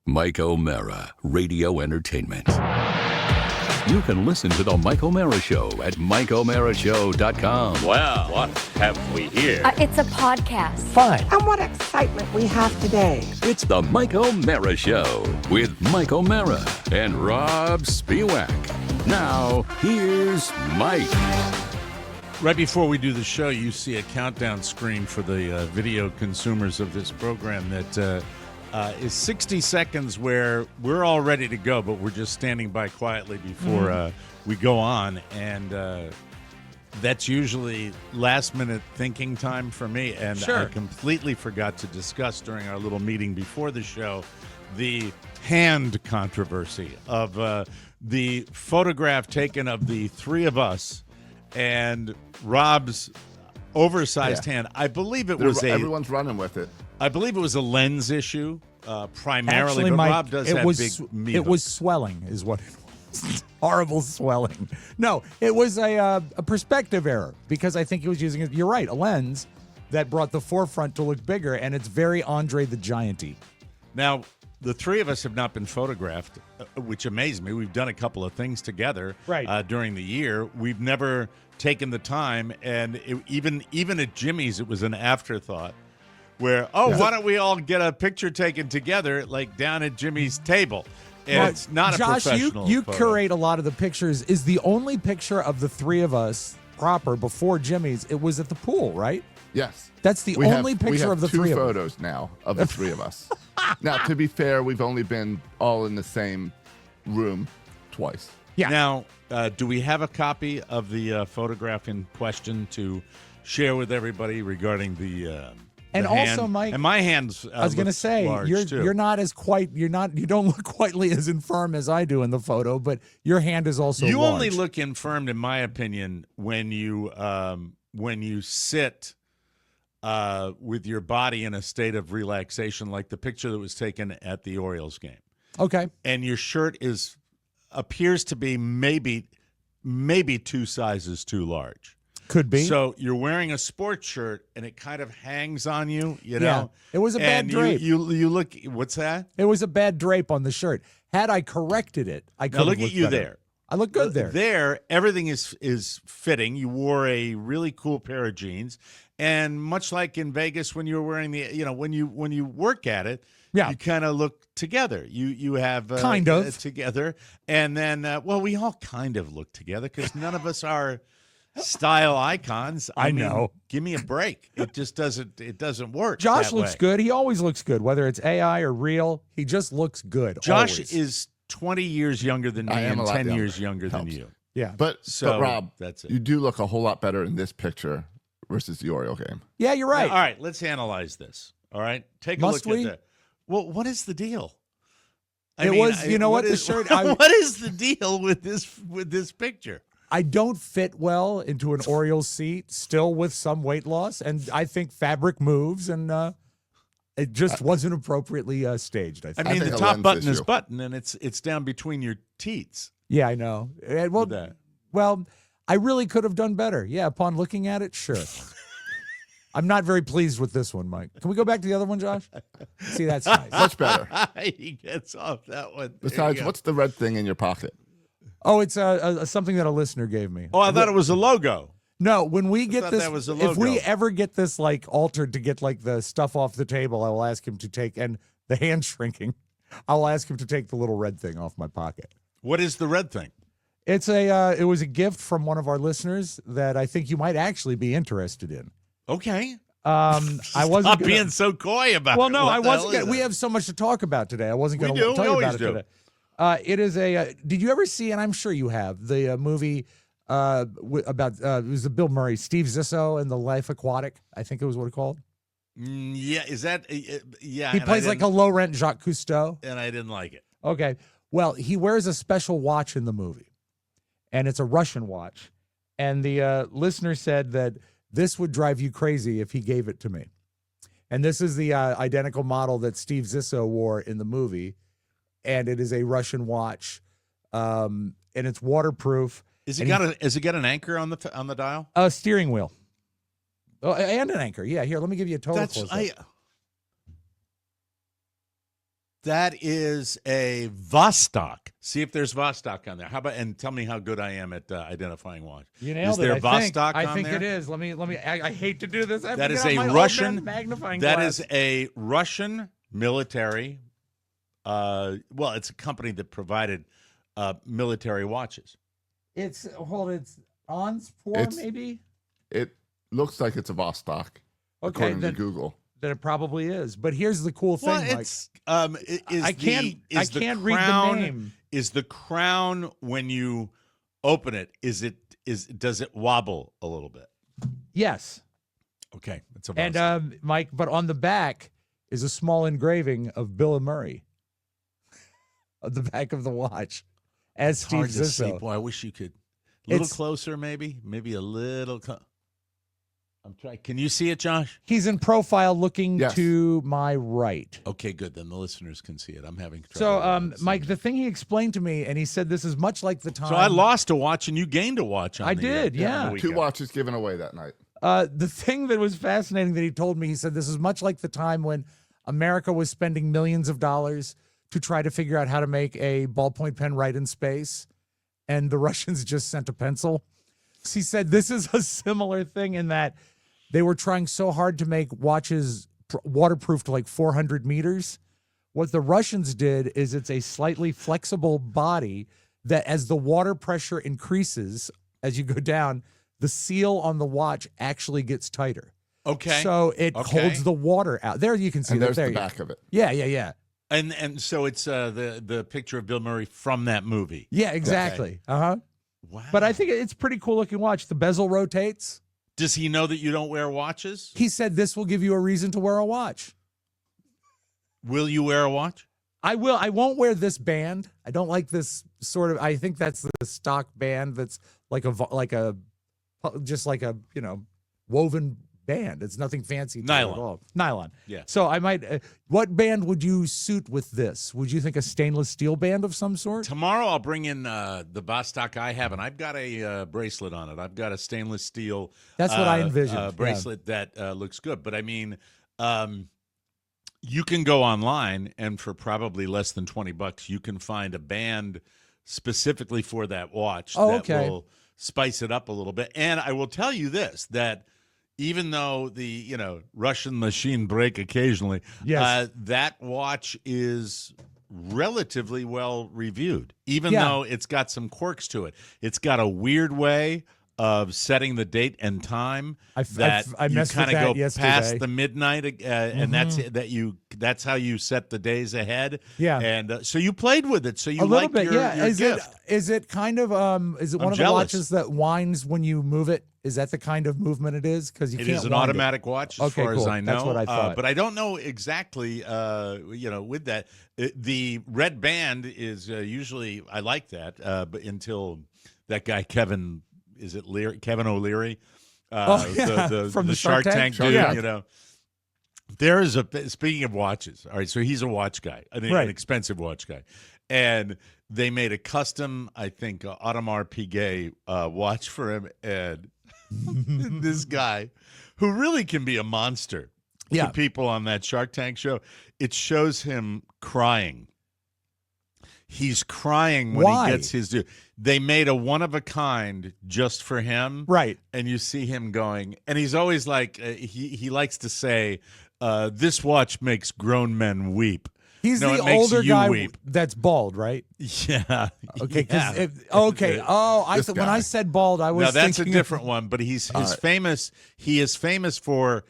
Mike O'Mara, Radio Entertainment. You can listen to The Mike O'Mara Show at MikeO'MaraShow.com. Well, what have we here? It's a podcast. Fine. And what excitement we have today. It's The Mike O'Mara Show with Mike O'Mara and Robb Spiewak. Now, here's Mike. Right before we do the show, you see a countdown screen for the video consumers of this program that is 60 seconds where we're all ready to go, but we're just standing by quietly before we go on. And that's usually last-minute thinking time for me. And I completely forgot to discuss during our little meeting before the show the hand controversy of the photograph taken of the three of us and Robb's oversized hand. I believe it was everyone's running with it. I believe it was a lens issue primarily. Actually, but Mike, Robb does have big meathook. It was swelling, is what it was. Horrible swelling. No, it was a perspective error because I think he was using it. You're right, a lens that brought the forefront to look bigger, and it's very Andre the Giant-y. Now, the three of us have not been photographed, which amazed me. We've done a couple of things together during the year. We've never taken the time, and even at Jimmy's, it was an afterthought. Where, why don't we all get a picture taken together, like down at Jimmy's table? And it's not Josh, a professional you photo. curate a lot of the pictures. Is the only picture of the three of us proper before Jimmy's, it was at the pool, right? Yes. That's the only picture of the three of us. We have 2 photos now of the three of us. Now, to be fair, we've only been all in the same room twice. Yeah. Now, do we have a copy of the photograph in question to share with everybody regarding the And also, hand? Mike, and my hands. I was going to say you're not as you don't look quite as infirm as I do in the photo, but your hand is also. You large. only look infirmed, in my opinion, when you sit with your body in a state of relaxation, like the picture that was taken at the Orioles game. Okay. And your shirt appears to be maybe 2 sizes too large. Could be. So you're wearing a sports shirt, and it kind of hangs on you, you know? It was a bad drape. You look, what's that? It was a bad drape on the shirt. Had I corrected it, I could Now have look at you better. there. I look good there. There, everything is fitting. You wore a really cool pair of jeans, and much like in Vegas when you were wearing when you work at it, you kind of look together. You have kind of together, and then we all kind of look together because none of us are style icons. I mean, know. Give me a break. It just doesn't work. Josh that looks way. good. He always looks good, whether it's AI or real. He just looks good. Josh always. is 20 years younger than me and 10 years younger than you. Yeah. But Rob, that's it. You do look a whole lot better in this picture versus the Oriole game. Yeah, you're right. All right, let's analyze this. All right, take a look at that. Well, what is the deal? The shirt. What is the deal with this picture? I don't fit well into an Orioles seat, still with some weight loss, and I think fabric moves, and it just wasn't appropriately staged. I I think. mean, the top button is button, and it's down between your teats. Yeah, I know. Well, I really could have done better. Yeah, upon looking at it, sure. I'm not very pleased with this one, Mike. Can we go back to the other one, Josh? See, that's nice. Much better. He gets off that one. Besides, what's the red thing in your pocket? Oh, it's something that a listener gave me. Oh, I thought it was a logo. No, when we get this, that was a logo. if we ever get this altered to get the stuff off the table, I will ask him to take, and the hand shrinking, I'll ask him to take the little red thing off my pocket. What is the red thing? It's it was a gift from one of our listeners that I think you might actually be interested in. Okay. I wasn't Stop being so coy about it. Well, no, What I the wasn't. hell is We it? have so much to talk about today. I wasn't going to tell We you always about it do. today. It is did you ever see, and I'm sure you have, the movie about it was the Bill Murray, Steve Zissou and the Life Aquatic, I think it was what it called. Yeah, is that yeah? He plays like a low-rent Jacques Cousteau. And I didn't like it. Okay. Well, he wears a special watch in the movie, and it's a Russian watch. And the listener said that this would drive you crazy if he gave it to me. And this is the identical model that Steve Zissou wore in the movie, and it is a Russian watch, and it's waterproof. Has it got an anchor on the dial? A steering wheel. Oh, and an anchor. Yeah, here, let me give you a total close-up. That is a Vostok. See if there's Vostok on there. How about, and tell me how good I am at identifying watch. You nailed is there it. Vostok I on think there? it is. Let me. I hate to do this. I have That to is get out a my Russian old man magnifying That glass. is a Russian military. Well, it's a company that provided military watches. It's on It's- maybe. It looks like it's a Vostok, Okay, according to Google. Then it probably is. But here's the cool thing. Well, Mike. it's I can't read the name. Is the crown when you open it? Does it wobble a little bit? Yes. Okay, it's a And Mike, but on the back is a small engraving of Bill and Murray. On the back of the watch, as it's Steve hard to see. Zissou. Boy, I wish you could. A little It's- closer, maybe a little. I'm trying. Can you see it, Josh? He's in profile, looking Yes. to my right. Okay, good. Then the listeners can see it. I'm having trouble. So, with Mike, the thing he explained to me, and he said this is much like the time. So I lost a watch, and you gained a watch. On I the, did, on the yeah. 2 weekend. watches given away that night. The thing that was fascinating that he told me, he said this is much like the time when America was spending millions of dollars to try to figure out how to make a ballpoint pen write in space, and the Russians just sent a pencil. He said this is a similar thing in that they were trying so hard to make watches waterproof to like 400 meters. What the Russians did is it's a slightly flexible body that as the water pressure increases, as you go down, the seal on the watch actually gets tighter. Okay. So it Okay. holds the water out. There you can see And that. there's There the you- back of it. Yeah. And so it's the picture of Bill Murray from that movie. Yeah, exactly. Uh-huh. Wow. But I think it's pretty cool looking watch. The bezel rotates. Does he know that you don't wear watches? He said this will give you a reason to wear a watch. Will you wear a watch? I will. I won't wear this band. I don't like this sort of. I think that's the stock band. That's like a woven band. It's nothing fancy. to it Nylon. At all. Nylon. Yeah. So I might. What band would you suit with this? Would you think a stainless steel band of some sort? Tomorrow I'll bring in the Vostok I have, and I've got a bracelet on it. I've got a stainless steel. That's what I envisioned, yeah. Bracelet that looks good. But I mean, you can go online, and for probably less than $20, you can find a band specifically for that watch Oh, that okay. will spice it up a little bit. And I will tell you this, that even though the Russian machine break occasionally, Yes. that watch is relatively well reviewed, even Yeah. though it's got some quirks to it. It's got a weird way of setting the date and time I you messed with kind of that go yesterday. past the midnight, and that's how you set the days ahead. Yeah. And so you played with it. So you A little like bit, your, yeah. your gift. Is it kind of is it one of jealous. the watches that winds when you move it? Is that the kind of movement it is? Because you It can't. is an wind automatic watch, as Okay, far as cool. I know. That's what I thought. But I don't know exactly. With that, the red band is usually I like that, but until that guy Kevin, is it Kevin O'Leary? From the Shark Tank dude. Yeah. There is speaking of watches. All right, so he's a watch guy, an expensive watch guy, and they made a custom, I think, Audemars Piguet watch for him, and this guy, who really can be a monster Yeah. to people on that Shark Tank show, it shows him crying. He's crying when Why? he gets his due. They made a one of a kind just for him, Right. and you see him going, and he's always like he likes to say, "This watch makes grown men weep." He's No, the it makes older you guy weep. that's bald, right? Yeah. Okay. yeah. Okay. Oh, I This thought when I guy. said bald, I was No, that's a thinking different one. But he's famous. He is famous for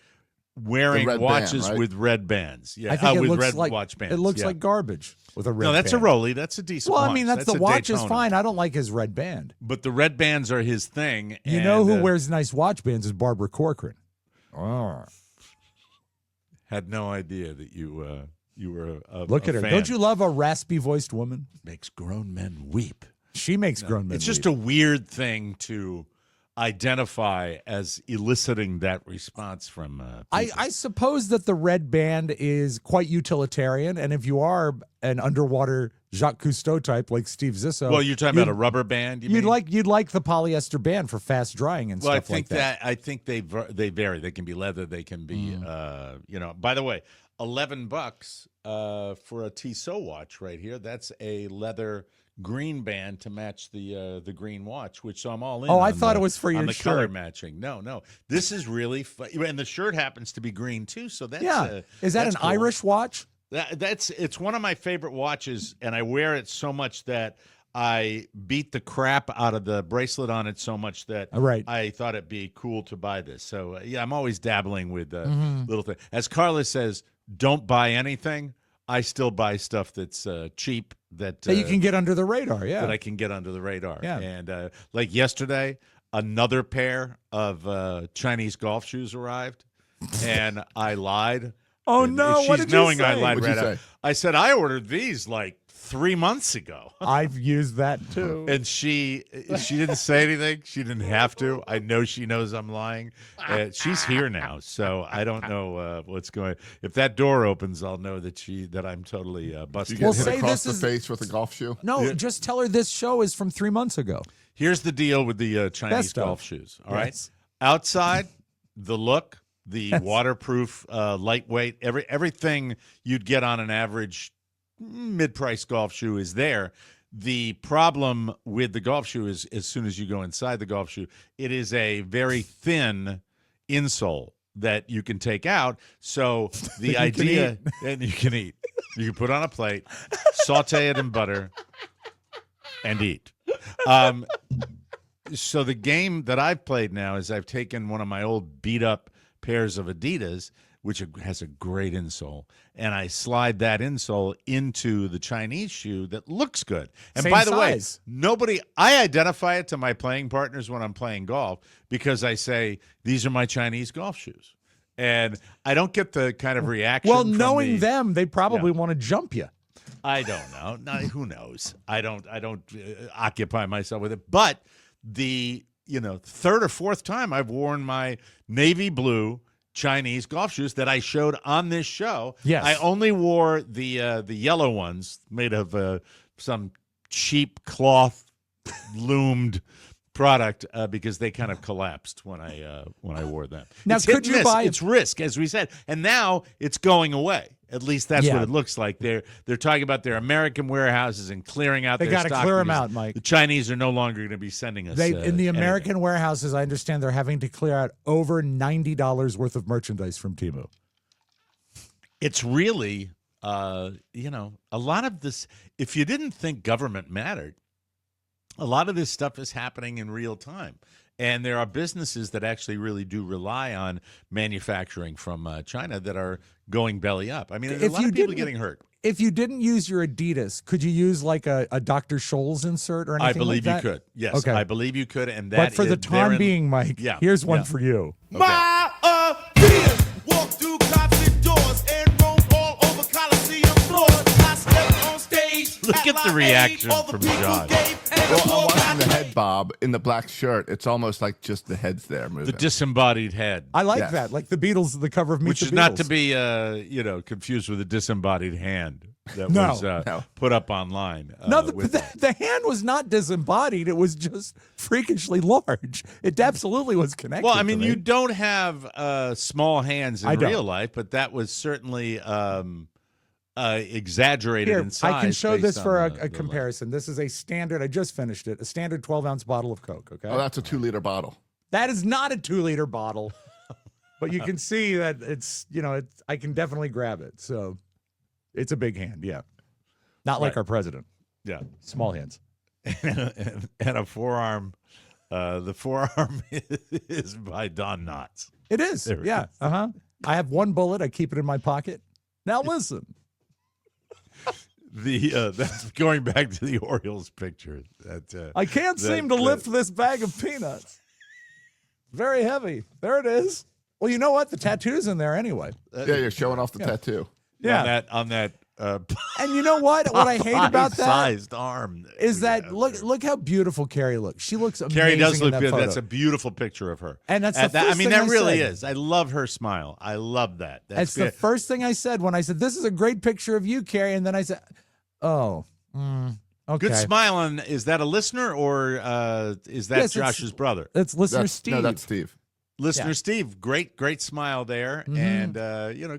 wearing red watches band, right? with red bands. Yeah, I think it with looks red like watch bands. it looks yeah. like garbage with a red. No, that's band. a Rolly. That's a decent. Well, watch. I mean, that's the a watch is Daytona. fine. I don't like his red band. But the red bands are his thing. You know who wears nice watch bands is Barbara Corcoran. Oh. Had no idea that you were a Look at her. fan. Don't you love a raspy voiced woman? Makes grown men weep. She makes grown men. It's just weep. a weird thing to identify as eliciting that response from people. I suppose that the red band is quite utilitarian, and if you are an underwater Jacques Cousteau type like Steve Zissou, Well, you're talking about a rubber band. You'd like the polyester band for fast drying and Well, stuff like that. I think they vary. They can be leather. They can be, By the way, $11 for a Tissot watch right here. That's a leather green band to match the green watch, which so I'm all in. Oh, I thought it was for on your the color shirt. matching. No, this is really fun. And the shirt happens to be green too, so that's Is that that's an cool. Irish watch? It's one of my favorite watches, and I wear it so much that I beat the crap out of the bracelet on it so much that I thought it'd be cool to buy this. So yeah, I'm always dabbling with little things. As Carla says, don't buy anything. I still buy stuff that's cheap that you can get under the radar. Yeah, that I can get under the radar. Yeah. And like yesterday, another pair of Chinese golf shoes arrived, and I lied. Oh no! She's What did knowing you say? I lied What'd right you out. say? I said I ordered these like 3 months ago. I've used that too. And she didn't say anything. She didn't have to. I know she knows I'm lying. She's here now, so I don't know what's going. If that door opens, I'll know that I'm totally busted. You get say hit across this the is- face with a golf shoe. No, just tell her this show is from 3 months ago. Here's the deal with the Chinese Best of. golf shoes. All right, Yes. outside, the look, the waterproof, lightweight, everything you'd get on an average mid-price golf shoe is there. The problem with the golf shoe is as soon as you go inside the golf shoe, it is a very thin insole that you can take out. So the idea, and you can eat. You can put on a plate, saute it in butter, and eat. So the game that I've played now is I've taken one of my old beat-up pairs of Adidas, which has a great insole, and I slide that insole into the Chinese shoe that looks good. And Same by the size. way, I identify it to my playing partners when I'm playing golf because I say, these are my Chinese golf shoes. And I don't get the kind of reaction. Well, from knowing them, they probably want to jump you. I don't know. No, who knows? I don't occupy myself with it. But the third or fourth time I've worn my navy blue Chinese golf shoes that I showed on this show. Yes. I only wore the yellow ones made of some cheap cloth loomed product because they kind of collapsed when I wore them. Now, It's hit could and you miss. buy- It's risk, as we said, and now it's going away. At least that's Yeah. what it looks like. They're talking about their American warehouses and clearing out. They their gotta stock clear 'em because out, Mike. The Chinese are no longer going to be sending us. In the anything. American warehouses, I understand they're having to clear out over $90 worth of merchandise from Temu. It's really, a lot of this. If you didn't think government mattered, a lot of this stuff is happening in real time. And there are businesses that actually really do rely on manufacturing from China that are going belly up. I mean, there's a lot of people getting hurt. If you didn't use your Adidas, could you use like a Dr. Scholl's insert or anything I believe like that? you could. Yes, Okay. I believe you could. And that But for the is time therein- being, Mike, Yeah, here's one yeah. for you. My peers walk through concert doors and roam all over Coliseum floors. I step on stage. Look at the reaction from John. Well, I'm watching the head bob in the black shirt. It's almost like just the head's there moving. The disembodied head. I like Yes. that, like the Beatles, the cover of Meet Which the is not Beatles. to be, confused with a disembodied hand that No, was no. put up online. No, with the hand was not disembodied. It was just freakishly large. It absolutely was connected. well, I to mean, me. you don't have small hands I in don't. real life, but that was certainly exaggerated Here, in size. I can show based this for on a the comparison. This is a standard. I just finished it. A standard 12-ounce bottle of Coke. Okay, Oh, that's a 2-liter bottle. that is not a 2-liter bottle, but you can see that it's I can definitely grab it. So it's a big hand. Yeah, not like Right. our president. Yeah. Small hands. and a forearm. The forearm is by Don Knotts. It is. There it Yeah. is. I have one bullet. I keep it in my pocket. Now listen. That's going back to the Orioles picture. That I can't seem to lift this bag of peanuts. Very heavy. There it is. Well, you know what? The tattoo's in there anyway. Yeah, you're showing off the tattoo. Yeah. on that And you know what? What I hate about that sized arm is we that have look there. how beautiful Carrie looks. She looks amazing. Carrie does in look that good. photo. That's a beautiful picture of her. And that's At the that, first I mean, thing that I really said. is. I love her smile. I love that. That's the good. first thing I said when I said, "This is a great picture of you, Carrie." And then I said, "Oh, okay." Good smile. Is that a listener or is that Yes, it's- Josh's brother? That's listener That's, Steve. No, that's Steve. Listener Yeah. Steve, great smile there, and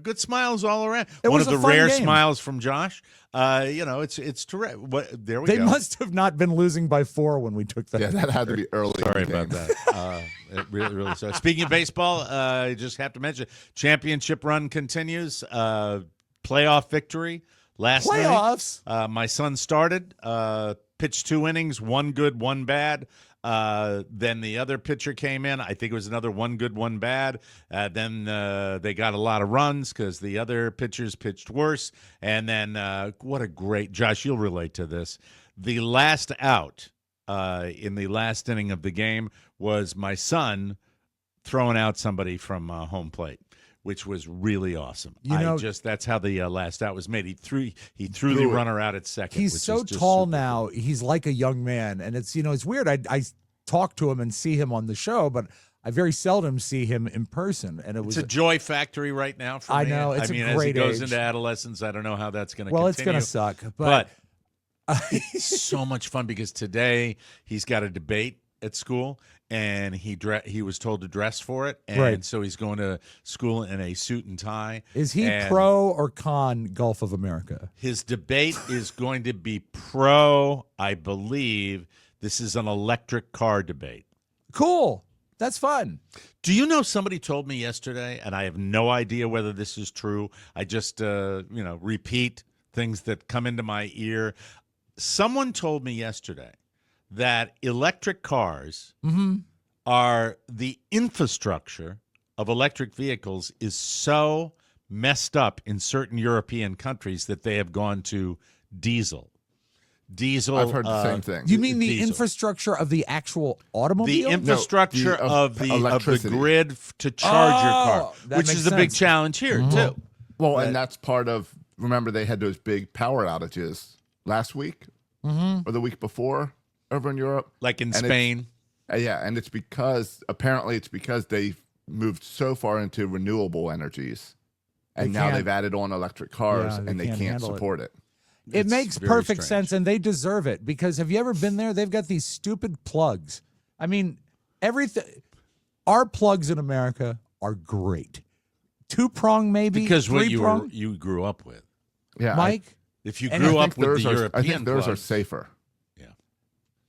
good smiles all around. It One was of a the fun rare game. smiles from Josh. It's terrific. There we They go. must have not been losing by 4 when we took that. Yeah, that had to be early. Sorry in the about game. that. It really sorry. Speaking of baseball, I just have to mention championship run continues. Playoff victory last night. Playoffs. My son started, pitched 2 innings, 1 good, 1 bad. Then the other pitcher came in. I think it was another 1 good, 1 bad. Then they got a lot of runs because the other pitchers pitched worse. And then what a great – Josh, you'll relate to this. The last out in the last inning of the game was my son throwing out somebody from home plate, which was really awesome. That's how the last out was made. He threw the runner out at second. He's which so is just tall super now. cool. He's like a young man, and it's it's weird. I talk to him and see him on the show, but I very seldom see him in person. And It's a joy factory right now for me. I know, it's a as he great goes age. into adolescence, I don't know how that's going to well, continue. it's going to suck, But so much fun because today he's got a debate at school, and he was told to dress for it, and Right. so he's going to school in a suit and tie. is he and pro or con Gulf of America? His debate is going to be pro, I believe. This is an electric car debate. Cool. That's fun. Do you know somebody told me yesterday, and I have no idea whether this is true. I just, repeat things that come into my ear. Someone told me yesterday that electric cars are the infrastructure of electric vehicles is so messed up in certain European countries that they have gone to diesel. I've heard the same thing. You mean the diesel. infrastructure of the actual automobile? The infrastructure of of the electricity. grid to charge your car, that which makes is a big sense. challenge here too. Well, and that's part of. Remember, they had those big power outages last week or the week before over in Europe, Like in And it's- Spain. and it's because they moved so far into renewable energies, and They now can't- they've added on electric cars, Yeah, they and they can't can't handle it. support it. It It's makes very perfect strange. sense, and they deserve it because have you ever been there? They've got these stupid plugs. I mean, everything. Our plugs in America are great. 2-prong, maybe Because what 3-prong. you grew up with. Yeah, Mike. If you And grew I up think with theirs the are, European I think theirs are plugs, safer.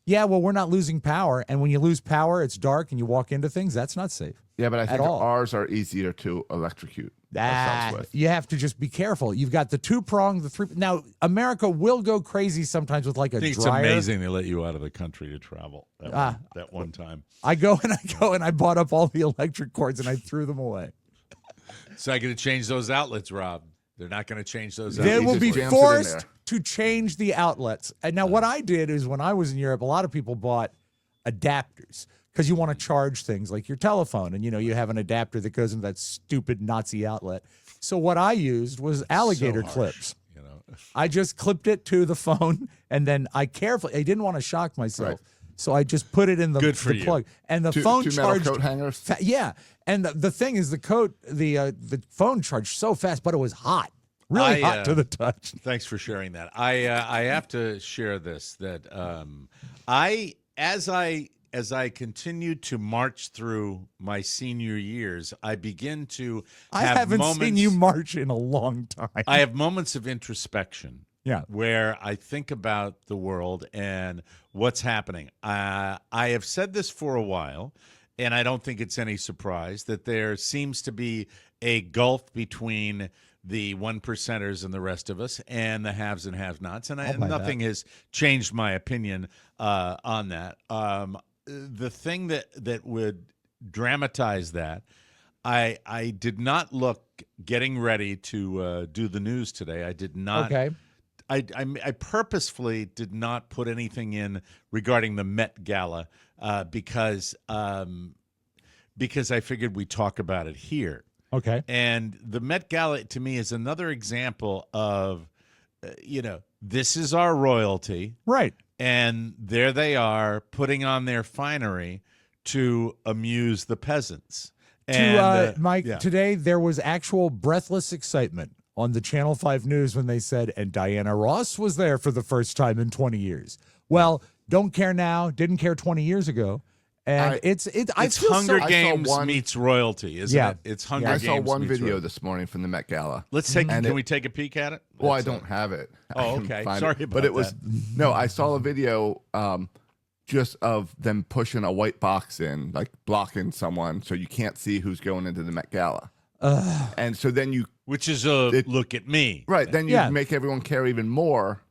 Yeah, well, we're not losing power, and when you lose power, it's dark, and you walk into things. That's not safe. Yeah, but I think all. ours are easier to electrocute ourselves with. You have to just be careful. You've got the 2-prong, the 3. Now, America will go crazy sometimes with like a I think dryer. it's amazing they let you out of the country to travel that one time. I go and I bought up all the electric cords and I threw them away. So I got to change those outlets, Rob. They're not going to change those They outlets. will just be jams it in forced there. to change the outlets. And now, what I did is when I was in Europe, a lot of people bought adapters because you want to charge things like your telephone, and you have an adapter that goes into that stupid Nazi outlet. So what I used was alligator harsh, clips. you know. I just clipped it to the phone, and then I didn't want to shock myself. Right. So I just put it in the, Good for the you. plug, and the Two phone metal charged. coat hangers. Yeah, and the thing is, the phone charged so fast, but it was hot, really hot to the touch. Thanks for sharing that. I have to share this that as I continue to march through my senior years, I begin to I have haven't moments, seen you march in a long time. I have moments of introspection. Yeah. Where I think about the world and what's happening. I have said this for a while, and I don't think it's any surprise that there seems to be a gulf between the 1%ers and the rest of us and the haves and have-nots, and nothing has changed my opinion on that. The thing that would dramatize that, I did not look getting ready to do the news today. I did not. Okay. I purposefully did not put anything in regarding the Met Gala because I figured we'd talk about it here. Okay. And the Met Gala, to me, is another example of, this is our royalty. Right. And there they are putting on their finery to amuse the peasants. And, Mike, yeah. today there was actual breathless excitement on the Channel 5 News when they said, and Diana Ross was there for the first time in 20 years. Well, don't care now, didn't care 20 years ago. And it's I It's feel Hunger so, I saw Games one- meets royalty, isn't Yeah. it? It's Hunger I Games. saw one meets video royalty. this morning from the Met Gala. Let's take. And Can we take a peek at it? Well, I Let's, don't have it. Oh, I can okay. find Sorry it. about But it was that. no. I saw a video just of them pushing a white box in, like blocking someone, so you can't see who's going into the Met Gala. And so then you Which is a look at me. right then you Yeah. make everyone care even more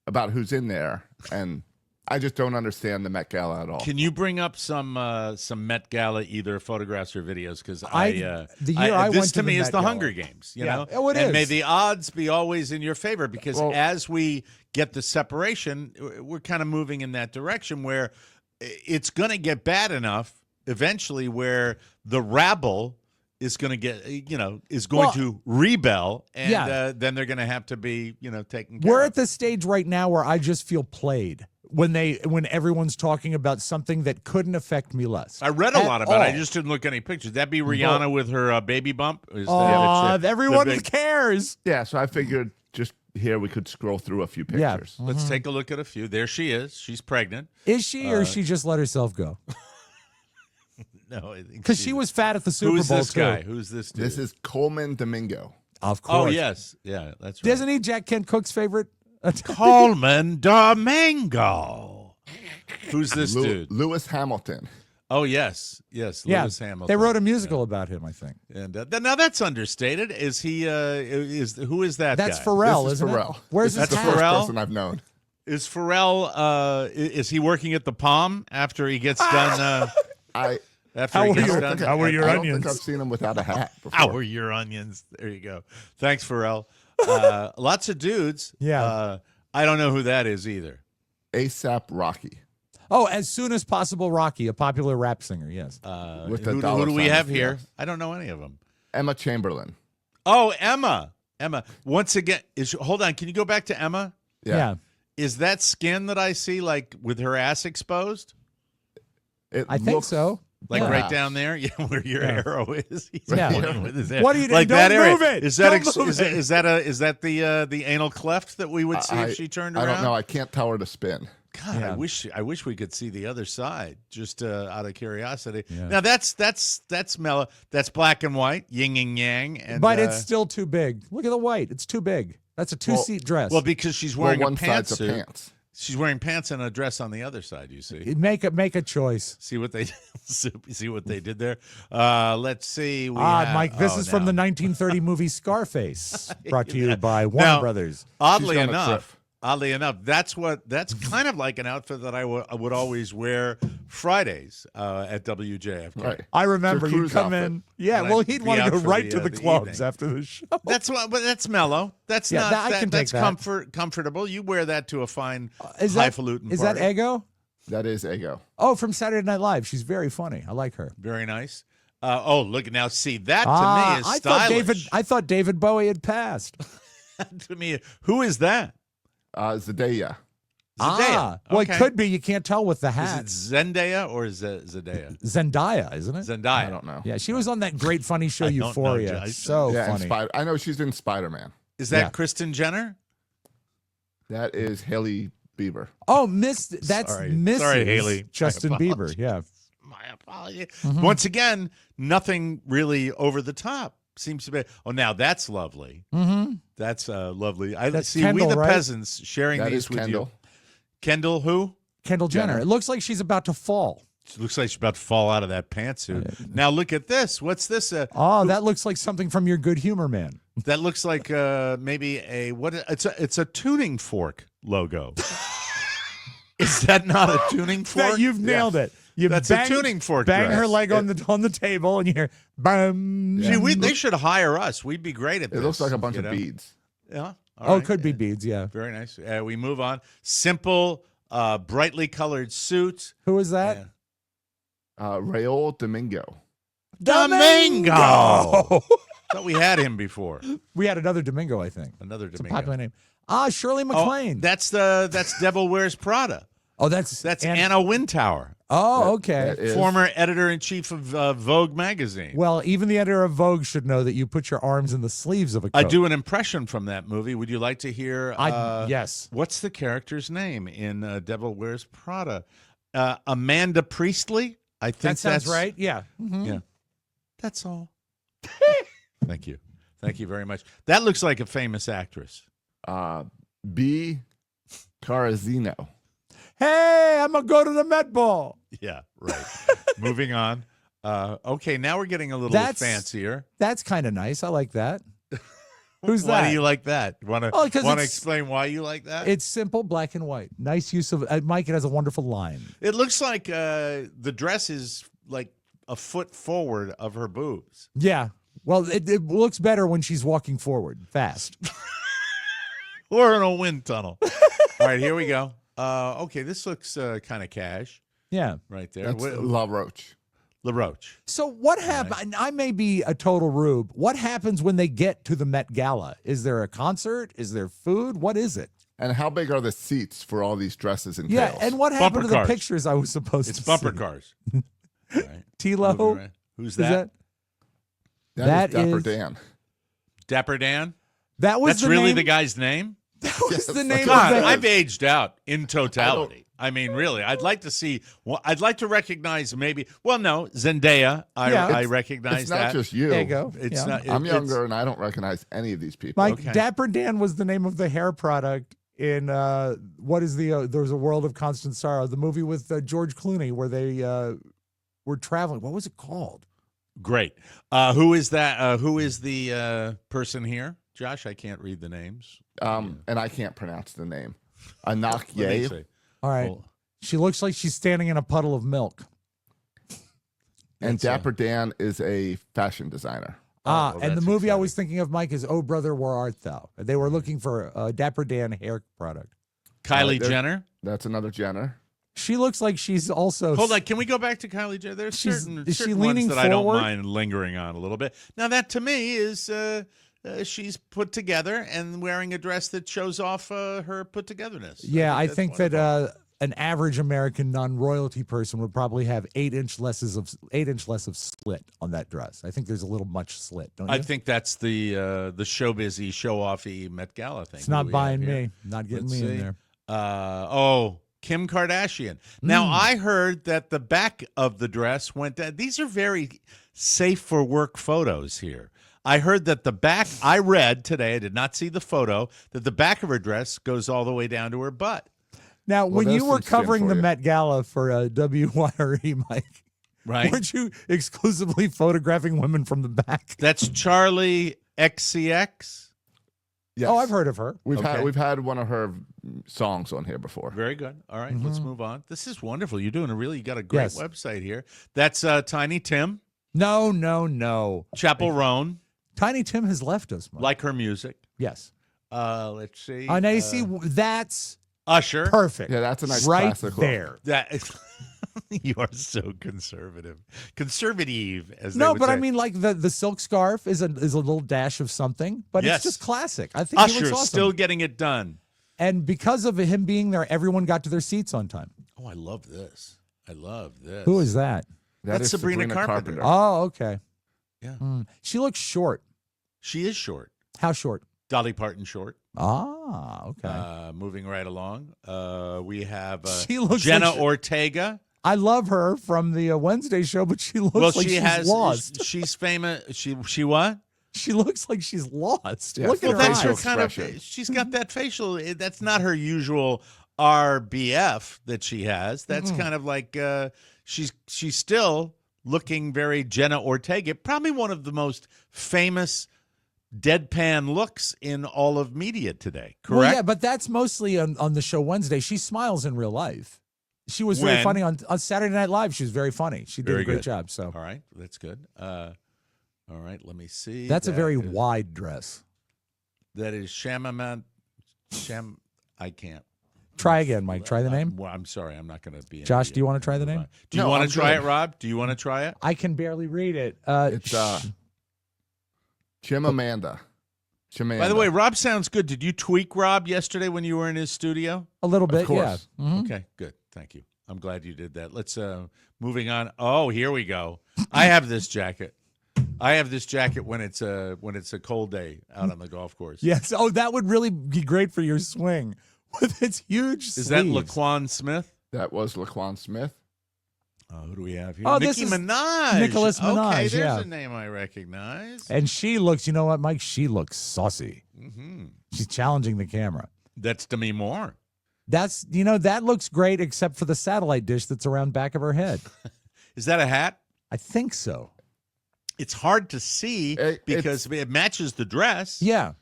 about who's in there, and I just don't understand the Met Gala at all. Can you bring up some Met Gala either photographs or videos? Because the year I this went to to me the is Met the Gala. Hunger Games. You Yeah. know, Oh, it and may is. the odds be always in your favor. Because Well- as we get the separation, we're kind of moving in that direction where it's going to get bad enough eventually where the rabble is going to get, is going Well, to rebel, and yeah. then they're going to have to be, taken care we're of. at the stage right now where I just feel played when everyone's talking about something that couldn't affect me less. I read a At lot about it. I all. just didn't look at any pictures. That'd be Rihanna with her baby bump. Is Oh, the everyone big- cares. Yeah, so I figured just here we could scroll through a few Yeah. pictures. Let's take a look at a few. There she is. She's pregnant. Is she or she just let herself go? No, I think Because she was fat at the Super Who's Bowl this too. guy? Who's this dude? This is Coleman Domingo. Of course. Oh yes, yeah, that's right. Isn't he Jack Kent Cook's favorite? Coleman Domingo. Who's this dude? Lewis Hamilton. Oh yes, yes, Yeah, Lewis Hamilton. they wrote a musical about him, I think. And now that's understated. Is he? Who is that? That's guy? Pharrell, This is isn't Pharrell. it? Where's this his is the hat? first Pharrell? person I've known. Is Pharrell? Is he working at the Palm after he gets done? I After How he are gets your- done? how are your I don't onions? think I've seen him without a hat before. How are your onions? There you go. Thanks, Pharrell. Lots of dudes. Yeah. I don't know who that is either. ASAP Rocky. Oh, As Soon as Possible Rocky, a popular rap singer, yes. With the Who dollar do we sign have at the here? end. I don't know any of them. Emma Chamberlain. Oh, Emma. Emma. Once again, hold on. Can you go back to Emma? Yeah. Is that skin that I see like with her ass exposed? It I think looks- so. Like Yeah. right down there, yeah, where your arrow is. He's Yeah. pointing with his What are you doing? like Don't that area? move it. Is that Don't move it. is that the anal cleft that we would see if she turned around? I don't know. I can't tell her to spin. God, Yeah. I wish we could see the other side, just out of curiosity. Yeah. Now that's mellow. That's black and white, yin and yang. And But it's still too big. Look at the white. It's too big. That's a two-seat dress. well because she's wearing Well, one a side's a pantsuit. pants. She's wearing pants and a dress on the other side. You see. Make a choice. See what they see what they did there. Let's see. We have, Mike, this is from the 1930 movie Scarface, brought to you by Warner Now, Brothers. Oddly She's on a enough, that's kind of like an outfit that I would always wear Fridays at WJFK. Right. I remember It's your you cruise come outfit. in. Yeah, When well, I'd he'd be want to out go for right the, to the the clubs evening. after the show. But that's mellow. That's Yeah, not. I can that's take that. comfortable. You wear that to a fine Is that highfalutin is that party. Ego? That is Ego. Oh, from Saturday Night Live. She's very funny. I like her. Very nice. Look now. See that to me is stylish. I thought David Bowie had passed. To me, who is that? Zendaya. Zendaya. Well, Okay. it could be. You can't tell with the Is hat. it Zendaya or is it Zendaya? Zendaya, isn't it? Zendaya. I don't know. Yeah, she was on that great funny show I don't know, Euphoria. Josh. So yeah, and funny. Spider. I know she's in Spider-Man. Is that Yeah. Kristen Jenner? That is Haley Bieber. Oh, that's Sorry. Mrs. Sorry, Haley. Justin My Bieber. Yeah. My apology. Mm-hmm. Once again, nothing really over the top. Seems to be. Oh, now that's lovely. Mm-hmm. That's lovely. I That's see. Kendall, we the right? peasants sharing That these is with Kendall. you. Kendall, who? Kendall Jenner. Jenner. It looks like she's about to fall. She looks like she's about to fall out of that pantsuit. Now look at this. What's this? Oh, that looks like something from your Good Humor Man. That looks like maybe a what? It's a tuning fork logo. Is that not a tuning fork? You've nailed it. You That's a tuning fork Bang dress. her leg on the table, and you hear bam. Gee, they should hire us. We'd be great at It this. looks like a bunch you of know? beads. Yeah. All Oh, right. it could be beads. Yeah. Very nice. We move on. Simple, brightly colored suit. Who is that? Raul Domingo. Domingo. Thought we had him before. We had another Domingo, I think. Another It's a Domingo. popular name. Shirley Oh, MacLaine. that's Devil Wears Prada. Oh, that's Anna Wintour, Oh, okay. That is- former editor-in-chief of Vogue magazine. Well, even the editor of Vogue should know that you put your arms in the sleeves of a coat. I do an impression from that movie. Would you like to hear? Yes. What's the character's name in Devil Wears Prada? Amanda Priestley. I think That sounds that's right. Yeah. Mhm. Yeah. That's all. Thank you. Thank you very much. That looks like a famous actress. B. Carazino. Hey, I'm gonna go to the Met Ball. Yeah, right. Moving on. Okay, now we're getting a little That's- fancier. That's kind of nice. I like that. Who's Why that? do you like that? Want to Oh, 'cause it's- explain why you like that? It's simple, black and white. Nice use of Mike. It has a wonderful line. It looks like the dress is like a foot forward of her boobs. Yeah. Well, it looks better when she's walking forward fast. Or in a wind tunnel. All right, here we go. Okay, this looks kind of cash Yeah. right there. That's La Roche. La Roche. So what happened? I may be a total rube. What happens when they get to the Met Gala? Is there a concert? Is there food? What is it? And how big are the seats for all these dresses and Yeah. tails? And what happened to Bumper the cars. pictures I was supposed It's to bumper see? cars. All right. Tilo. Moving right. Who's Is that? that is Dapper is- Dan. Dapper Dan? That was That's the really name, the guy's name? That was the Yes, name God, of the I've aged out in totality. I mean, really, I'd like to see. Well, I'd like to recognize maybe. Well, no, Zendaya. I Yeah. recognize It's not that. just you. There you go. It's Yeah. not. I'm it's- younger and I don't recognize any of these people. Mike, Okay. Dapper Dan was the name of the hair product in what is the There's a World of Constant Sorrow, the movie with George Clooney where they were traveling. What was it called? Great. Who is that? Who is the person here? Josh, I can't read the names. And I can't pronounce the name. Anak Let me Ye. see. All right. Well, She looks like she's standing in a puddle of milk. And That's, Dapper Dan is a fashion designer. well, And the that's movie I exciting. was thinking of, Mike, is Oh Brother, Where Art Thou? They were looking for a Dapper Dan hair product. Kylie there- Jenner. That's another Jenner. She looks like she's also. Hold on, can we go back to Kylie Jenner? There's She's- certain, is she certain leaning ones that I don't forward? mind lingering on a little bit. Now that to me is she's put together and wearing a dress that shows off her put togetherness. Yeah, I that's think wonderful. that an average American non-royalty person would probably have 8-inch less of slit on that dress. I think there's a little much slit. Don't you? I think that's the showbizy, show-offy Met Gala thing. it's that not we buying have here. me. Not getting Let's me in see. there. Kim Kardashian. Now, I heard that the back of the dress went down. These are very safe for work photos here. I heard that the back, I read today, I did not see the photo, that the back of her dress goes all the way down to her butt. Now, when there's you were some skin covering for the you. Met Gala for WYRE, Mike, Right? weren't you exclusively photographing women from the back? That's Charlie XCX. Yes. Oh, I've heard of her. We've Okay. had one of her songs on here before. Very good. All right, let's move on. This is wonderful. You're doing you got a great Yes. website here. That's Tiny Tim, No. Chapel Roan, Tiny Tim has left us, Mike. like her music. Yes. Let's see. Now you see, that's Usher. perfect. Yeah, that's a nice right classic look. there. That you are so conservative, as they No, would but say. I mean, like the silk scarf is a little dash of something, but Yes. it's just classic. I think he Usher looks awesome. still getting it done. And because of him being there, everyone got to their seats on time. Oh, I love this. Who is that? That That's is Sabrina Carpenter. Oh, okay. Yeah. She looks short. She is short. How short? Dolly Parton short. Ah, okay. Moving right along, we have She looks Jenna like she- Ortega. I love her from the Wednesday show, but she looks Well, like she she's has. lost. She's famous. She what? She looks like she's lost. Yeah, Look at well, her That's facial eyes. her kind of. expression. She's got that facial. That's not her usual RBF that she has. That's kind of like she's still looking very Jenna Ortega. Probably one of the most famous deadpan looks in all of media today. Correct. Well, yeah, but that's mostly on the show Wednesday. She smiles in real life. She was very When? funny on Saturday Night Live. She was very funny. She did Very a great good. job. So All right, that's good. All right, let me see. that's a That very is- wide dress. That is Shamaman. I can't. Try again, Mike. Try the name. Well, I'm sorry. I'm not going to be. an Josh, idiot. do you want to try the name? Do you No, want I'm to try good. it, Rob? Do you want to try it? I can barely read it. It's Chimamanda. By the way, Rob sounds good. Did you tweak Rob yesterday when you were in his studio? a little bit, course. yeah. Mhm. Okay, good. Thank you. I'm glad you did that. Let's moving on. Oh, here we go. I have this jacket. When it's a cold day out on the golf course. Yes. Oh, that would really be great for your swing with its huge Is that sleeves. Laquan Smith? That was Laquan Smith. Who do we have here? Oh, Nicki this is Minaj. Nicholas Okay, Minaj, there's yeah. a name I recognize. And she looks, you know what, Mike? She looks saucy. She's challenging the camera. That's Demi Moore. That's, that looks great except for the satellite dish that's around back of her head. Is that a hat? I think so. It's hard to see because it matches the dress. Yeah.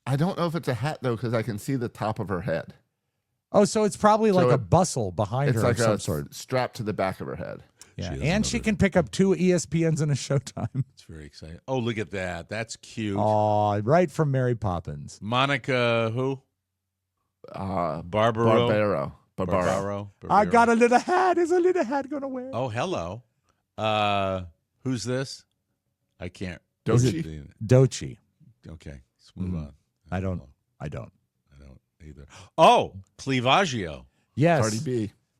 I don't know if it's a hat though, because I can see the top of her head. Oh, so it's probably like So a bustle behind It's her like of some a sort. strap to the back of her head. Yeah. has And she another- can pick up 2 ESPNs and a Showtime. It's very exciting. Oh, look at that. That's cute. Oh, right from Mary Poppins. Monica who? Barbaro. Barbaro. I got a little hat. Is a little hat going to wear? Oh, hello. Who's this? I can't. Dochi? Dochi. Okay, let's move on. I don't. I don't either. Oh, Clivaggio. Yes.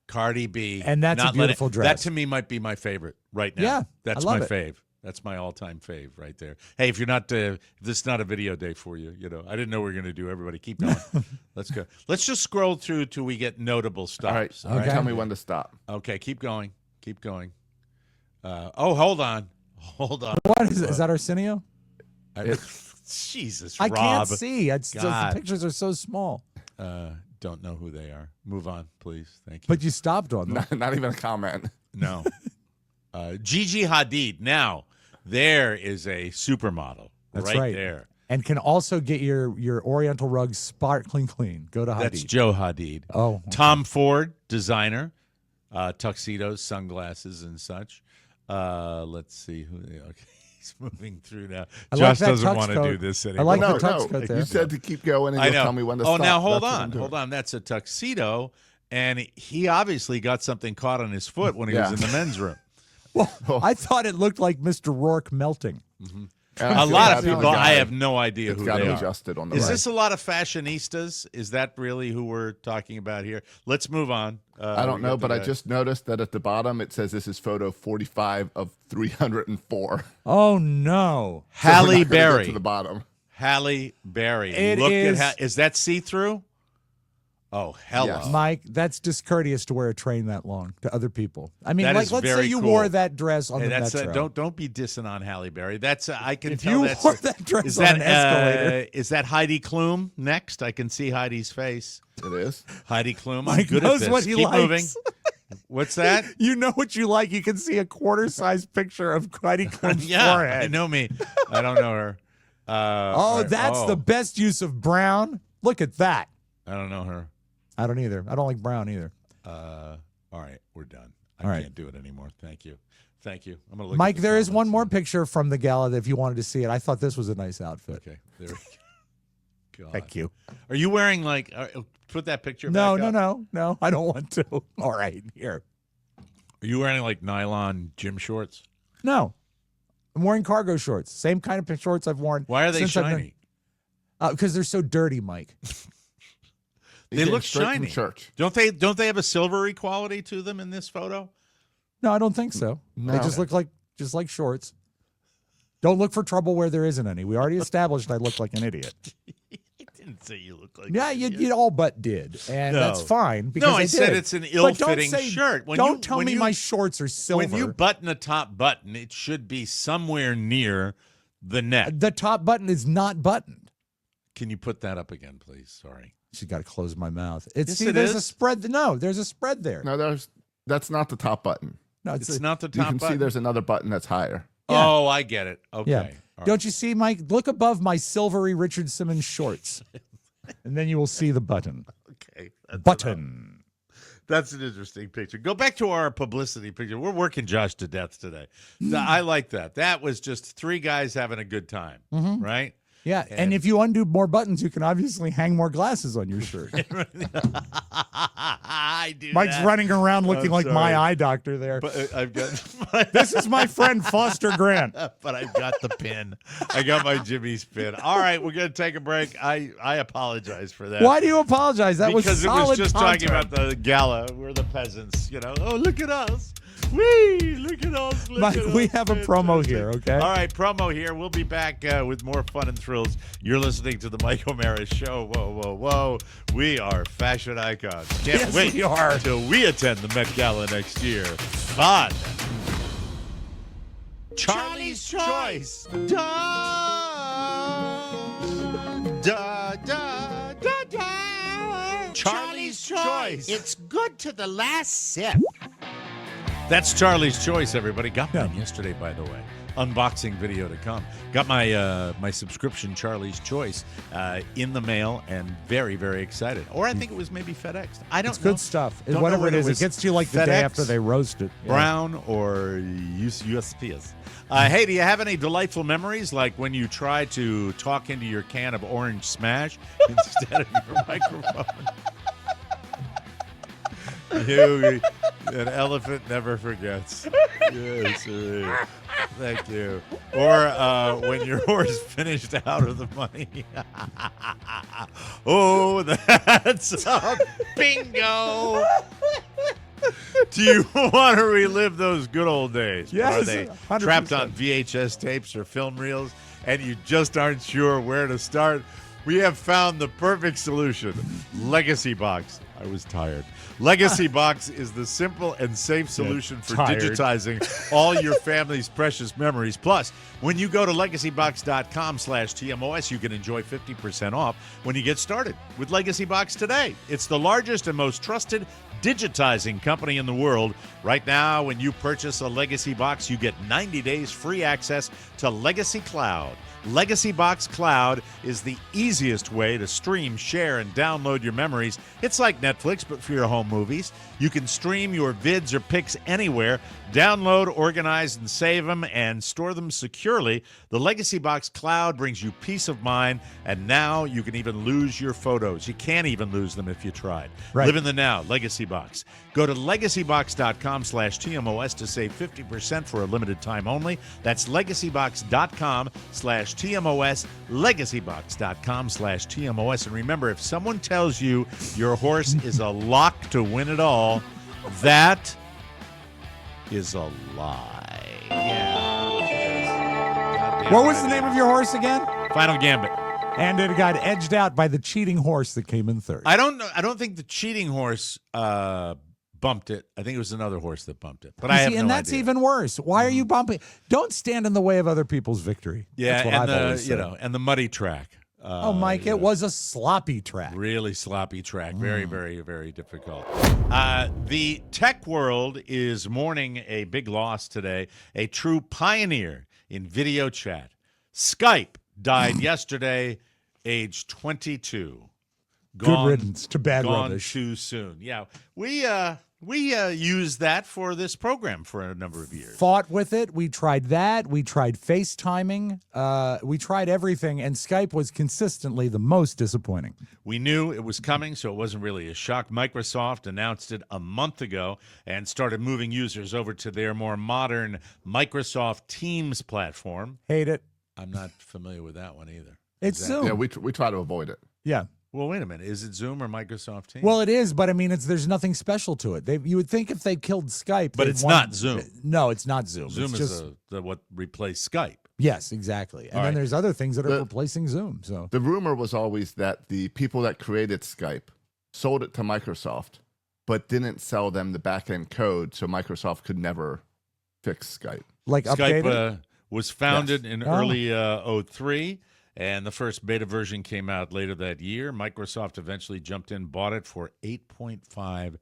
Cardi B. And that's a Not beautiful letting- dress. That to me might be my favorite right now. Yeah, that's I love my it. fave. That's my all-time fave right there. Hey, if you're not, if this is not a video day for you, I didn't know we were going to do. Everybody, keep going. Let's go. Let's just scroll through till we get notable stops. All right. Okay. Tell me when to stop. Okay, keep going. Keep going. Hold on. What is it? Is that Arsenio? Jesus, I Robb. can't see. It's just, the God. pictures are so small. Don't know who they are. Move on, please. Thank you. But you stopped on them. Not even a comment. No. Gigi Hadid. Now, there is a supermodel. That's right. there. And can also get your Oriental rugs sparkling clean. Go to Hadid. That's Joe Hadid. Oh. Tom Ford, designer. Tuxedos, sunglasses, and such. Let's see who they are. Okay. He's moving through now. I like Josh that doesn't tux want to coat. do this I anymore. like No, the tux coat there. You said to keep going and I you'll know. tell me when to Oh, stop. now hold That's what I'm on. doing. Hold on. That's a tuxedo. And he obviously got something caught on his foot when he was Yeah. in the men's room. Well, I thought it looked like Mr. Rourke melting. A lot of people, I have no idea It's who got they to are. adjusted on the Is right. this a lot of fashionistas? Is that really who we're talking about here? Let's move on. I don't We know, got but the I guy. just noticed that at the bottom it says this is photo 45 of 304. Oh, no. So we're Halle not gonna get Berry. to the bottom. Halle Berry. It Look is- at is that see-through? Oh, hello. Yes. Mike, that's discourteous to wear a train that long to other people. I mean, That like, is let's say very you cool. wore that dress on Hey, the that's metro. don't be dissing on Halle Berry. That's I can If tell you that's wore that dress is on that an escalator. is that Heidi Klum next? I can see Heidi's face. It is. Heidi Klum. I'm Mike good knows at this. what he Keep likes. moving. What's that? You know what you like. You can see a quarter-sized picture of Heidi Klum's Yeah, forehead. I know me. I don't know her. Oh, that's the best use of brown. Look at that. I don't know her. I don't either. I don't like brown either. All right, we're done. I All right. can't do it anymore. Thank you. I'm gonna look. Mike, at there is one comments. more picture from the gala that if you wanted to see it. I thought this was a nice outfit. Okay, there we go. God. Thank you. Are you wearing like? Put that picture. No, back no, up. no. I don't want to. All right, here. Are you wearing like nylon gym shorts? No. I'm wearing cargo shorts. Same kind of shorts I've worn. Why are they since I've been- shiny? Because they're so dirty, Mike. They look straight from shiny. church. Don't they have a silvery quality to them in this photo? No, I don't think so. They No. just look like shorts. Don't look for trouble where there isn't any. We already established I look like an idiot. I didn't say you look like. Yeah, you all but did, and No. that's fine. Because No, I said did. it's an But don't ill-fitting say- shirt. Don't tell me my shorts are silver. When you button a top button, it should be somewhere near the neck. The top button is not buttoned. Can you put that up again, please? Sorry. She's got to close my mouth. It's Yes, see, it there's a is. spread. No, there's a spread there. No, that's not the top button. No, It's not the You top can button. see there's another button that's higher. Yeah. Oh, I get it. Okay. Yeah. All right. Don't you see, Mike? Look above my silvery Richard Simmons shorts, and then you will see the button. Okay. That's Button. That's an interesting picture. Go back to our publicity picture. We're working Josh to death today. I like that. That was just three guys having a good time, right? Yeah, and if you undo more buttons, you can obviously hang more glasses on your shirt. I do. Mike's that. running around looking I'm like my sorry. eye doctor there. But I've got. This is my friend Foster Grant. But I've got the pin. I got my Jimmy's pin. All right, we're gonna take a break. I apologize for that. Why do you apologize? That Because was it solid was just talking content. about the gala. We're the peasants, Oh, look at us. Whee! Look at us. Look Mike, at we us. have a promo Fantastic. here, okay? All right, promo here. We'll be back with more fun and thrills. You're listening to the Mike O'Mara Show. Whoa, whoa, whoa. We are fashion icons. Can't Yes, wait we are. until we attend the Met Gala next year. Fun. Charlie's Choice. Charlie's Choice. It's good to the last sip. That's Charlie's Choice, everybody. Got mine yesterday, by the way. Unboxing video to come. Got my my subscription, Charlie's Choice, in the mail, and very, very excited. Or I think it was maybe FedEx. I don't It's know. good stuff. Don't know Whatever it whether is, it was gets to you like the FedEx, day after they roast it. Yeah. Brown or USPS. Hey, do you have any delightful memories, like when you try to talk into your can of Orange Smash instead of your microphone? An elephant never forgets. Yes, sir. Thank you. Or when your horse finished out of the money. Oh, that's a bingo. Do you want to relive those good old days? Yes, Are they 100%. trapped on VHS tapes or film reels and you just aren't sure where to start? We have found the perfect solution. Legacy Box. I was tired. Legacy Box is the simple and safe solution for tired. digitizing all your family's precious memories. Plus, when you go to legacybox.com/TMOS, you can enjoy 50% off when you get started with Legacy Box today. It's the largest and most trusted digitizing company in the world. Right now, when you purchase a Legacy Box, you get 90 days free access to Legacy Cloud. Legacy Box Cloud is the easiest way to stream, share, and download your memories. It's like Netflix, but for your home movies. You can stream your vids or pics anywhere, download, organize, and save them, and store them securely. The Legacy Box Cloud brings you peace of mind, and now you can even lose your photos. You can't even lose them if you tried. Right. Live in the now. Legacy Box. Go to legacybox.com/TMOS to save 50% for a limited time only. That's legacybox.com/TMOS, legacybox.com/TMOS. And remember, if someone tells you your horse is a lock to win it all, that is a lie. Yeah. What was the name of your horse again? Final Gambit. And it got edged out by the cheating horse that came in third. I don't know. I don't think the cheating horse bumped it. I think it was another horse that bumped it. But I have no and that's idea. even worse. Why are you bumping? Don't stand in the way of other people's victory. Yeah, that's what and I've always the said. and the muddy track. Oh, Mike, it was a sloppy track. Really sloppy track. Very, very, very difficult. The tech world is mourning a big loss today. A true pioneer in video chat. Skype died yesterday, age 22. Good riddance to bad gone rubbish. too soon. Yeah, we used that for this program for a number of years. Fought with it. We tried that. We tried FaceTiming. We tried everything, and Skype was consistently the most disappointing. We knew it was coming, so it wasn't really a shock. Microsoft announced it a month ago and started moving users over to their more modern Microsoft Teams platform. Hate it. I'm not familiar with that one either. It's Zoom. Yeah, we try to avoid it. Yeah. Well, wait a minute. Is it Zoom or Microsoft Teams? Well, it is, but I mean, there's nothing special to it. You would think if they killed Skype, But they'd it's want- not Zoom. No, it's not Zoom. Zoom it's is just, what replaced Skype. yes, exactly. And All then right. there's other things that are replacing Zoom. So The rumor was always that the people that created Skype sold it to Microsoft, but didn't sell them the back-end code, so Microsoft could never fix Skype. like Skype updated. was founded in Oh. early 03, and the first beta version came out later that year. Microsoft eventually jumped in, bought it for $8.5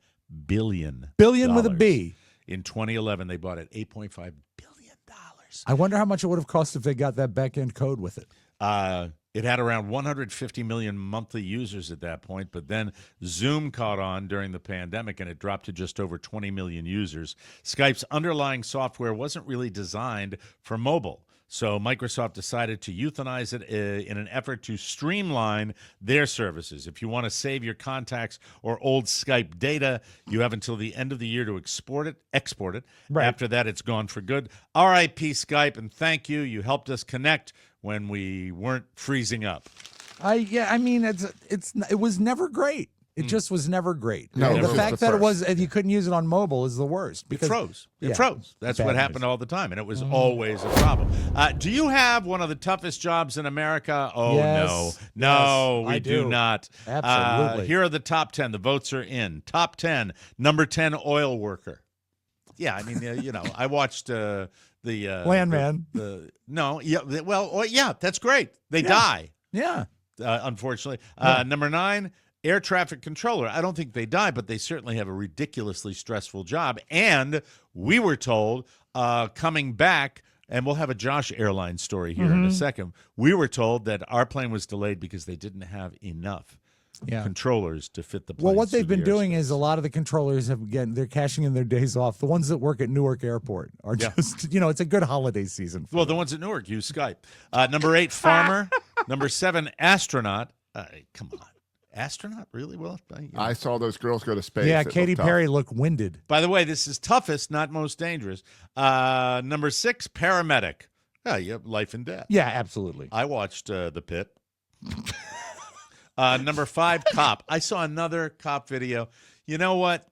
billion. Billion with a B. In 2011, they bought it $8.5 billion. I wonder how much it would have cost if they got that back end code with it. It had around 150 million monthly users at that point, but then Zoom caught on during the pandemic and it dropped to just over 20 million users. Skype's underlying software wasn't really designed for mobile, so Microsoft decided to euthanize it in an effort to streamline their services. If you want to save your contacts or old Skype data, you have until the end of the year to export it. Right. After that, it's gone for good. R.I.P. Skype, and thank you. You helped us connect when we weren't freezing up. I mean, it was never great. It just was never great. No, And it the was fact the that it first. was you couldn't use it on mobile is the worst. It Because, froze. It yeah, froze. That's bad what news. happened all the time, and it was always a problem. Do you have one of the toughest jobs in America? Oh, Yes. no, Yes, we I do do. not. Absolutely. Here are the top 10. The votes are in. Top 10. Number 10, oil worker. Yeah, I mean, I watched the Landman. Yeah, that's great. They die. Yeah. Unfortunately. Number 9, air traffic controller. I don't think they die, but they certainly have a ridiculously stressful job. And we were told coming back, and we'll have a Josh Airline story here in a second. We were told that our plane was delayed because they didn't have enough controllers to fit the plane. Well, what they've been doing is a lot of the controllers they're cashing in their days off. The ones that work at Newark Airport are just, it's a good holiday season. Well, the ones at Newark use Skype. Number 8, farmer. Number 7, astronaut. Come on. Astronaut? Really? Well, I saw those girls go to space. Yeah, It Katy looked tough. Perry looked winded. By the way, this is toughest, not most dangerous. Number 6, paramedic. Yeah, life and death. Yeah, absolutely. I watched The Pit. Number 5, cop. I saw another cop video. You know what?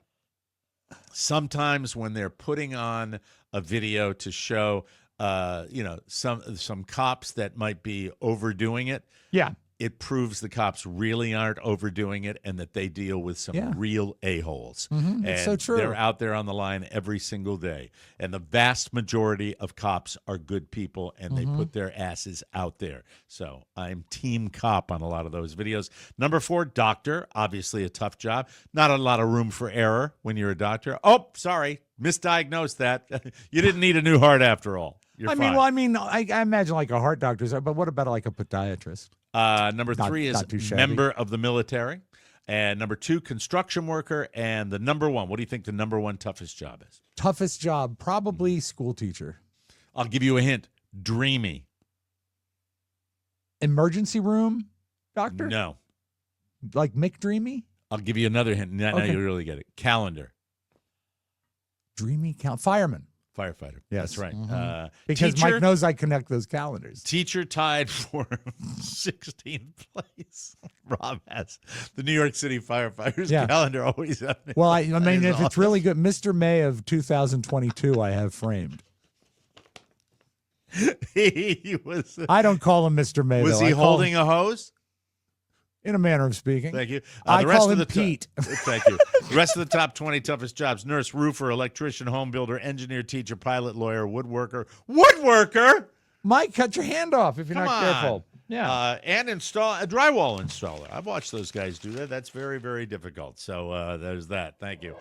Sometimes when they're putting on a video to show, some cops that might be overdoing it, Yeah. it proves the cops really aren't overdoing it and that they deal with some real a-holes. And it's so true. they're out there on the line every single day. And the vast majority of cops are good people, and they put their asses out there. So I'm team cop on a lot of those videos. Number 4, doctor. Obviously a tough job. Not a lot of room for error when you're a doctor. Oh, sorry. Misdiagnosed that. You didn't need a new heart after all. You're fine. I imagine like a heart doctor's, but what about like a podiatrist? Number 3 not too is shabby. member of the military. And number 2, construction worker. And the number 1, what do you think the number 1 toughest job is? Toughest job, probably school teacher. I'll give you a hint. Dreamy. Emergency room doctor? No. Like Mick Dreamy? I'll give you another hint. Now Okay. you really get it. Calendar. Dreamy fireman. Firefighter. Yes. That's right. Mhm. Because teacher, Mike knows I connect those calendars. Teacher tied for 16th place. Rob has the New York City firefighters Yeah. calendar always up there. Well, I mean, That is if it's awesome. really good, Mr. May of 2022, I have framed. He was. I don't call him Mr. May. Was though. he I call holding him, a hose? in a manner of speaking? Thank you. I the rest call of him the Pete. Thank you. The rest of the top 20 toughest jobs: nurse, roofer, electrician, home builder, engineer, teacher, pilot, lawyer, woodworker. Woodworker. Mike, cut your hand off if you're Come not on. careful. Yeah. And install a drywall installer. I've watched those guys do that. That's very, very difficult. So there's that. Thank you.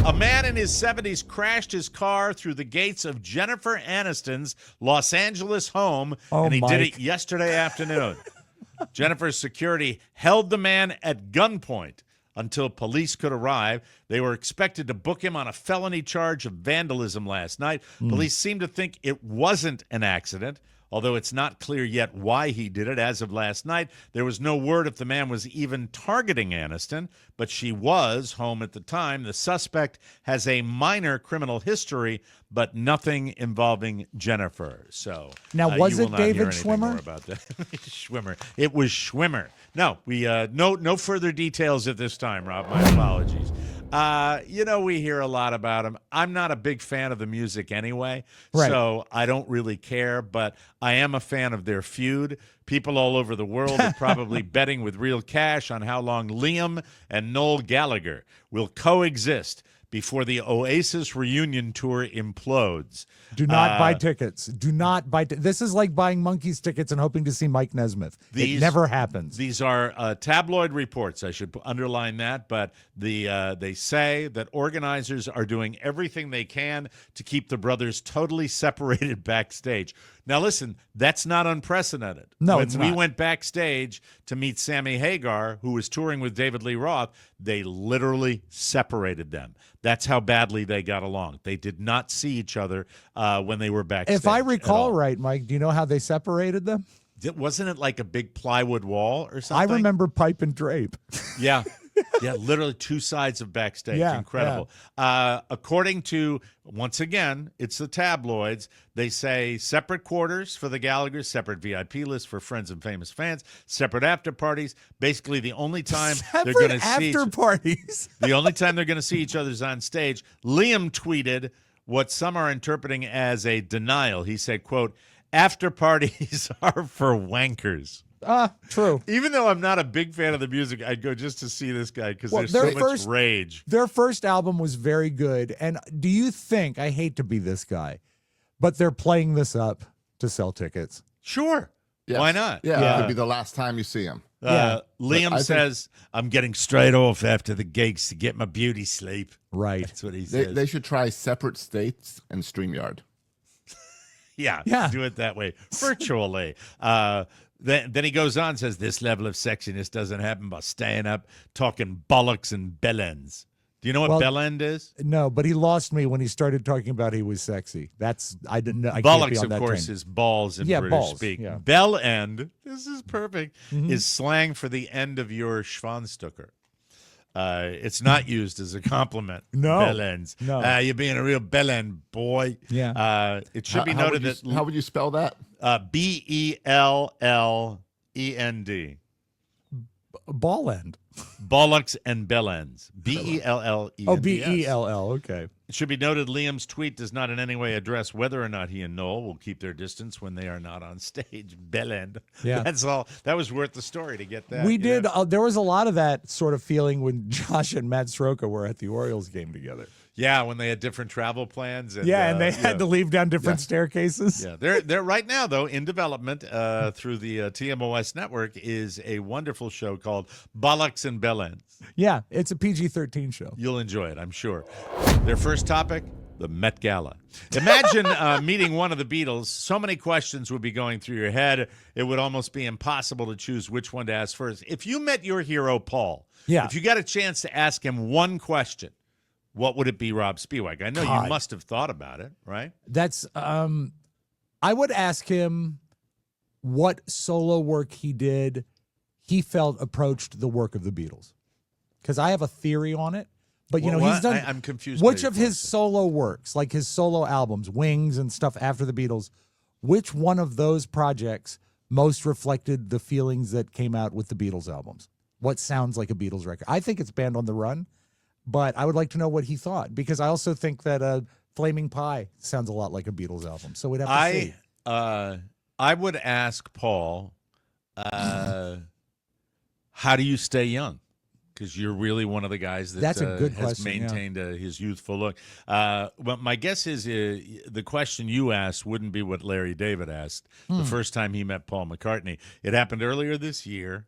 A man in his 70s crashed his car through the gates of Jennifer Aniston's Los Angeles home, Oh, and he did Mike. it yesterday afternoon. Jennifer's security held the man at gunpoint until police could arrive. They were expected to book him on a felony charge of vandalism last night. Police seem to think it wasn't an accident, although it's not clear yet why he did it. As of last night, there was no word if the man was even targeting Aniston, but she was home at the time. The suspect has a minor criminal history, but nothing involving Jennifer. So Now, was you it will not hear David anything Schwimmer? more about that. Schwimmer. It was Schwimmer. No, we no further details at this time, Rob. My apologies. We hear a lot about him. I'm not a big fan of the music anyway, Right. so I don't really care, but I am a fan of their feud. People all over the world are probably betting with real cash on how long Liam and Noel Gallagher will coexist before the Oasis reunion tour implodes. Do not buy tickets. Do not buy. This is like buying Monkeys tickets and hoping to see Mike Nesmith. It never happens. These are tabloid reports. I should underline that. But they say that organizers are doing everything they can to keep the brothers totally separated backstage. Now, listen, that's not unprecedented. No, when it's we not. went backstage to meet Sammy Hagar, who was touring with David Lee Roth, they literally separated them. That's how badly they got along. They did not see each other when they were backstage. If I at recall all. right, Mike, do you know how they separated them? Wasn't it like a big plywood wall or something? I remember pipe and drape. Yeah. Yeah, literally two sides of backstage. Yeah, Incredible. According to, once again, it's the tabloids. They say separate quarters for the Gallaghers, separate VIP lists for friends and famous fans, separate after parties. Basically, the only time they're going to see after parties. the only time they're going to see each other is on stage. Liam tweeted what some are interpreting as a denial. He said, quote, "After parties are for wankers." True. Even though I'm not a big fan of the music, I'd go just to see this guy because there's their so first- much rage. Their first album was very good. And do you think, I hate to be this guy, but they're playing this up to sell tickets? Sure. Yes. Why not? Yeah, it could be the last time you see him. Yeah. Liam But I think- says, "I'm getting straight off after the gigs to get my beauty sleep." Right. That's what he They, says. they should try separate states and StreamYard. Yeah, Yeah. do it that way, virtually. Then he goes on and says, "This level of sexiness doesn't happen by staying up talking bollocks and bellends." Do you know what Well, bellend is? No, but he lost me when he started talking about he was sexy. I didn't know. I can't be Bollocks, on of that course, train. is balls in Yeah, British balls, speak. yeah. Bell end, this is perfect, Mm-hmm. is slang for the end of your Schwanstucker. It's not used as a compliment. No, Bell ends. no. You're being a real bell end, boy. Yeah. It should be How noted would you, how would you spell that? that BELLEND. Ball end. Bollocks and bellends. BELLEND. Oh, BELL. Okay. It should be noted Liam's tweet does not in any way address whether or not he and Noel will keep their distance when they are not on stage. Bellend. Yeah. That's all. That was worth the story to get that. We you did. know? There was a lot of that sort of feeling when Josh and Matt Soroka were at the Orioles game together. Yeah, when they had different travel plans. And, Yeah, and they had to leave down different staircases. Yeah, they're right now though in development through the TMOS network is a wonderful show called Bollocks and Bellends. Yeah, it's a PG-13 show. You'll enjoy it, I'm sure. Their first topic, the Met Gala. Imagine meeting one of the Beatles. So many questions would be going through your head. It would almost be impossible to choose which one to ask first. If you met your hero, Paul, Yeah. if you got a chance to ask him one question, what would it be, Robb Spiewak? I know you God. must have thought about it, right? That's I would ask him what solo work he felt approached the work of the Beatles. Because I have a theory on it. But you know, What? he's done I'm confused by which your of his question. solo works, like his solo albums, Wings and stuff after the Beatles, which one of those projects most reflected the feelings that came out with the Beatles albums? What sounds like a Beatles record? I think it's Band on the Run. But I would like to know what he thought, because I also think that Flaming Pie sounds a lot like a Beatles album. So we'd have to see. I would ask Paul, how do you stay young? Because you're really one of the guys that That's a good has question, yeah. maintained his youthful look. Well, my guess is the question you asked wouldn't be what Larry David asked the first time he met Paul McCartney. It happened earlier this year.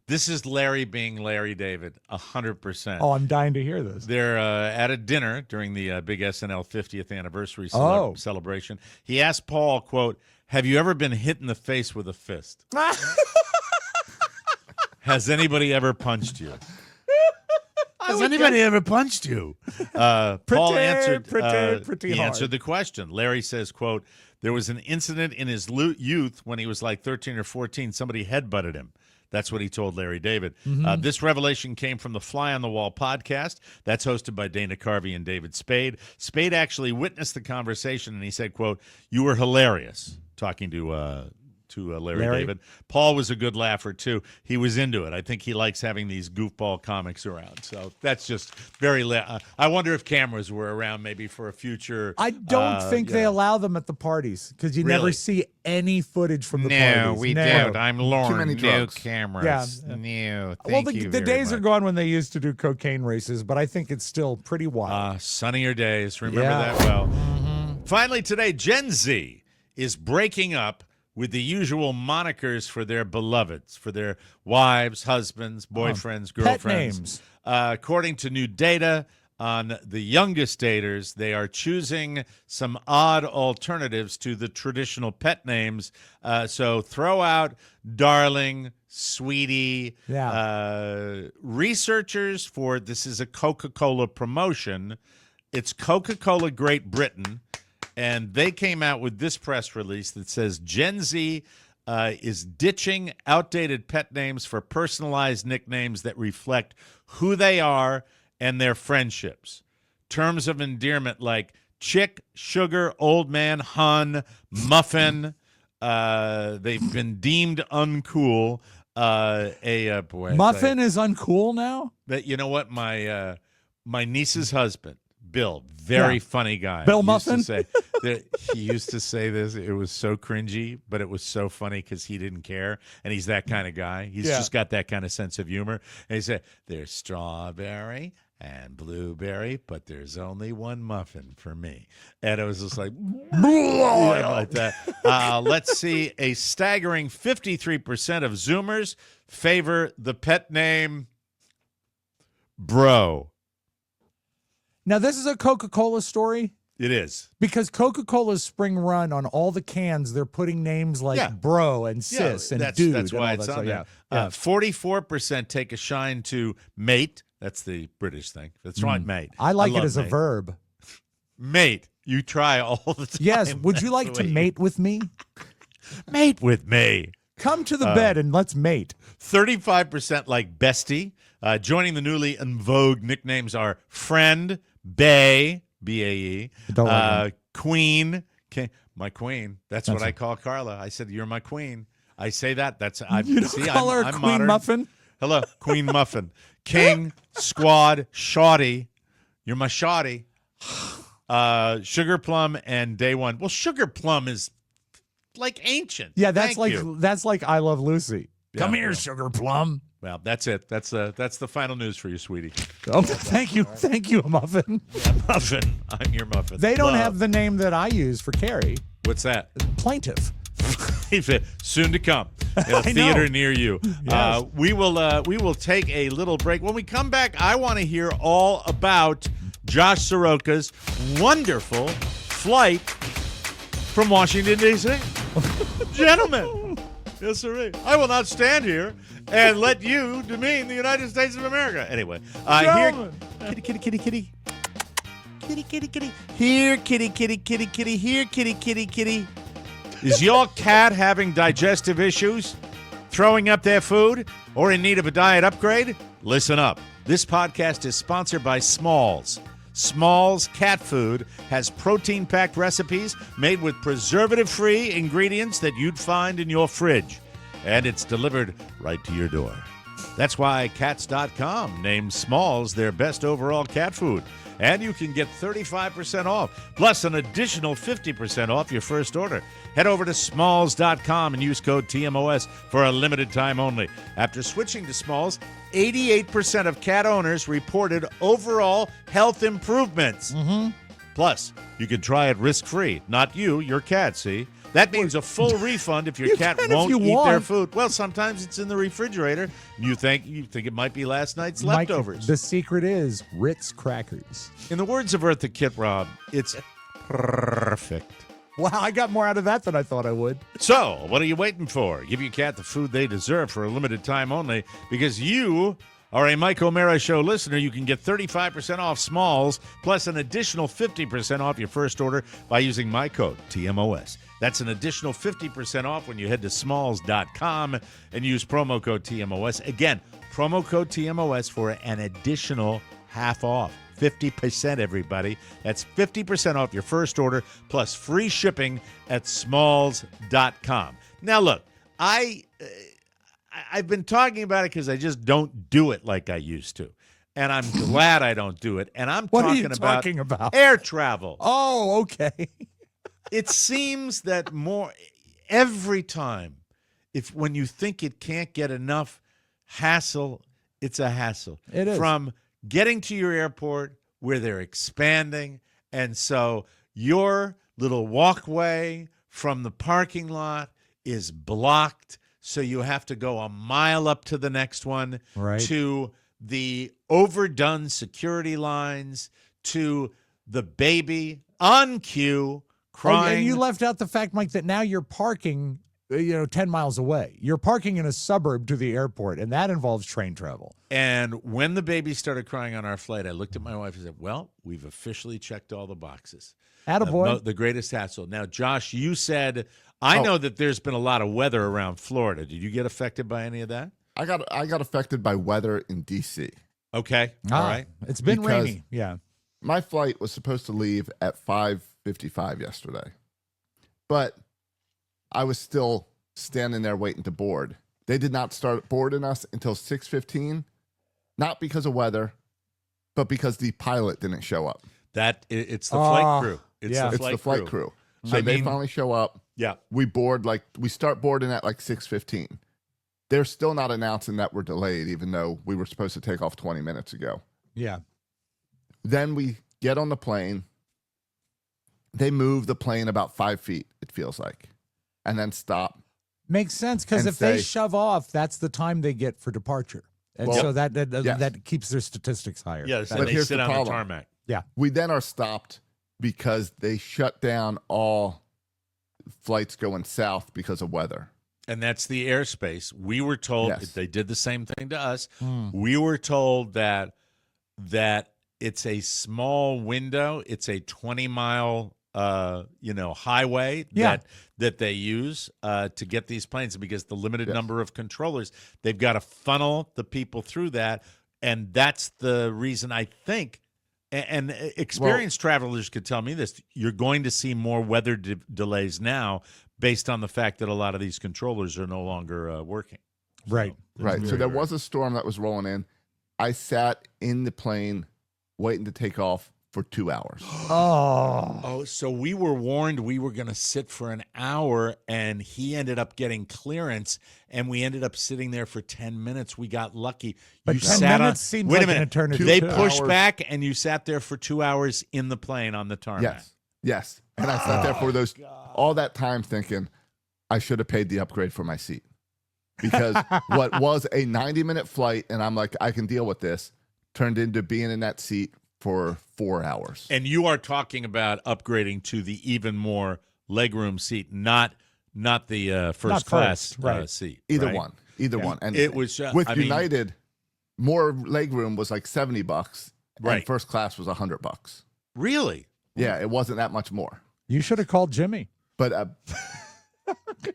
This is Larry being Larry David, 100%. Oh, I'm dying to hear this. They're at a dinner during the big SNL 50th anniversary Oh. celebration. He asked Paul, quote, "Have you ever been hit in the face with a fist? Has anybody ever punched you? Has anybody ever punched you?" Paul answered. Pretty he hard. answered the question. Larry says, quote, "There was an incident in his youth when he was like 13 or 14. Somebody headbutted him." That's what he told Larry David. This revelation came from the Fly on the Wall podcast. That's hosted by Dana Carvey and David Spade. Spade actually witnessed the conversation, and he said, quote, "You were hilarious," talking to Larry David. Paul was a good laugher, too. He was into it. I think he likes having these goofball comics around. So that's just very I wonder if cameras were around maybe for a future. I don't think they allow them at the parties, because you never Really? see any footage from the No, parties. we No. don't. I'm Lauren. Too many No drugs. cameras. Yeah. No, Well, thank the you the very days are much. gone when they used to do cocaine races, but I think it's still pretty wild. Sunnier days. Remember Yeah. that well. Finally, today, Gen Z is breaking up with the usual monikers for their beloveds, for their wives, husbands, boyfriends, pet girlfriends. names. According to new data on the youngest daters, they are choosing some odd alternatives to the traditional pet names. So throw out darling, sweetie. Yeah. Researchers for this is a Coca-Cola promotion. It's Coca-Cola Great Britain, and they came out with this press release that says Gen Z is ditching outdated pet names for personalized nicknames that reflect who they are and their friendships. Terms of endearment like chick, sugar, old man, hun, muffin. They've been deemed uncool. Muffin is uncool now? But you know what? My niece's husband, Bill, very funny guy. Bill used Muffin? to say he used to say this. It was so cringy, but it was so funny because he didn't care, and he's that kind of guy. He's just got that kind of sense of humor. And he said, "There's strawberry and blueberry, but there's only one muffin for me." And it was just like, like that. Let's see. A staggering 53% of Zoomers favor the pet name Bro. Now, this is a Coca-Cola story It is. because Coca-Cola's spring run on all the cans, they're putting names like bro and sis and dude. That's and why all it's that on stuff. there. 44% take a shine to mate. That's the British thing. That's right, mate. I like it love as a mate. verb. Mate. You try all the time. Yes. Would you like to mate with me? mate with me? Come to the bed and let's mate. 35% like bestie. Joining the newly in vogue nicknames are friend, bae, B-A-E, Don't like queen, my queen. That's what I call Carla. I said, "You're my queen." I say that. You don't call her I'm Queen modern. Muffin? Hello, Queen Muffin. King, squad, shoddy. You're my shoddy. Sugar Plum and Day One. Well, Sugar Plum is like ancient. Yeah, that's Thank you. that's like I Love Lucy. Come here, yeah. Sugar Plum. Well, that's it. That's the final news for you, sweetie. Oh, thank you, Muffin. Muffin. I'm your muffin. They don't Love. have the name that I use for Carrie. What's that? Plaintiff. Soon to come in a I theater know. near you. Yes. We will take a little break. When we come back, I want to hear all about Josh Soroka's wonderful flight from Washington, D.C. Gentlemen, yes, sir. I will not stand here and let you demean the United States of America. Anyway, here, kitty, kitty, kitty, kitty. Kitty, kitty, kitty. Here, kitty, kitty, kitty, kitty. Here, kitty, kitty, kitty. Is your cat having digestive issues, throwing up their food, or in need of a diet upgrade? Listen up. This podcast is sponsored by Smalls. Smalls cat food has protein-packed recipes made with preservative-free ingredients that you'd find in your fridge. And it's delivered right to your door. That's why Cats.com named Smalls their best overall cat food. And you can get 35% off, plus an additional 50% off your first order. Head over to Smalls.com and use code TMOS for a limited time only. After switching to Smalls, 88% of cat owners reported overall health improvements. Plus, you can try it risk-free. Not you, your cat, see? That means a full refund if your You cat can if won't you eat their want. food. Well, sometimes it's in the refrigerator. You think it might be last night's Mike, leftovers. the secret is Ritz crackers. In the words of Eartha Kitt, Rob, it's perfect. Wow, I got more out of that than I thought I would. So, what are you waiting for? Give your cat the food they deserve for a limited time only. Because you are a Mike O'Mara Show listener, you can get 35% off Smalls, plus an additional 50% off your first order by using my code, TMOS. That's an additional 50% off when you head to smalls.com and use promo code TMOS. Again, promo code TMOS for an additional half off. 50%, everybody. That's 50% off your first order, plus free shipping at smalls.com. Now, look, I've been talking about it because I just don't do it like I used to. And I'm glad I don't do it. And I'm What are talking, you talking about? air travel. Oh, okay. It seems that every time, when you think it can't get enough hassle, it's a hassle. It is. From getting to your airport where they're expanding, and so your little walkway from the parking lot is blocked, so you have to go a mile up to the next one, Right. to the overdone security lines, to the baby on cue Oh, crying. and you left out the fact, Mike, that now you're parking 10 miles away. You're parking in a suburb to the airport, and that involves train travel. And when the baby started crying on our flight, I looked at my wife and said, well, we've officially checked all the boxes. Attaboy. The greatest hassle. Now, Josh, you said, I know that there's been a lot of weather around Florida. Did you get affected by any of that? I got affected by weather in D.C. Okay. All right. It's been Because- rainy. Yeah. My flight was supposed to leave at 5:55 yesterday, but I was still standing there waiting to board. They did not start boarding us until 6:15, not because of weather, but because the pilot didn't show up. It's the flight crew. It's yeah. the It's flight the flight crew. So I they mean- finally show up. Yeah. We start boarding at like 6:15. They're still not announcing that we're delayed, even though we were supposed to take off 20 minutes ago. Yeah. Then we get on the plane. They move the plane about 5 feet, it feels like, and then stop. Makes sense, because And if they say- shove off, that's the time they get for departure. And Well, so that yes. that keeps their statistics higher. Yeah, so But they here's sit the on the problem. tarmac. We then are stopped because they shut down all flights going south because of weather. And that's the airspace. We were told Yes. they did the same thing to us. We were told that it's a small window. It's a 20-mile highway Yeah. that they use to get these planes, because the limited number of controllers, they've got to funnel the people through that. And that's the reason I think, and experienced travelers could tell me this, you're going to see more weather delays now based on the fact that a lot of these controllers are no longer working. Right. Right. So there was a storm that was rolling in. I sat in the plane waiting to take off for 2 hours. Oh, so we were warned we were going to sit for an hour, and he ended up getting clearance, and we ended up sitting there for 10 minutes. We got lucky. But you 10 sat minutes on, seems wait like a an minute. eternity. They 2 pushed hours. back, and you sat there for 2 hours in the plane on the tarmac. Yes. And I sat there for all that time thinking I should have paid the upgrade for my seat. Because what was a 90-minute flight, and I'm like, I can deal with this, turned into being in that seat for 4 hours. And you are talking about upgrading to the even more legroom seat, not the first class right. seat. Either right? one. Either one. And It was with I mean, United, more legroom was like $70, Right. and first class was $100. really. Yeah, it wasn't that much more. You should have called Jimmy. But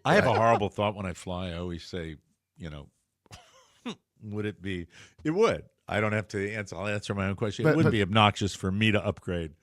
I have a horrible thought when I fly. I always say, would it be? It would. I don't have to answer. I'll answer my own question. It But- wouldn't but- be obnoxious for me to upgrade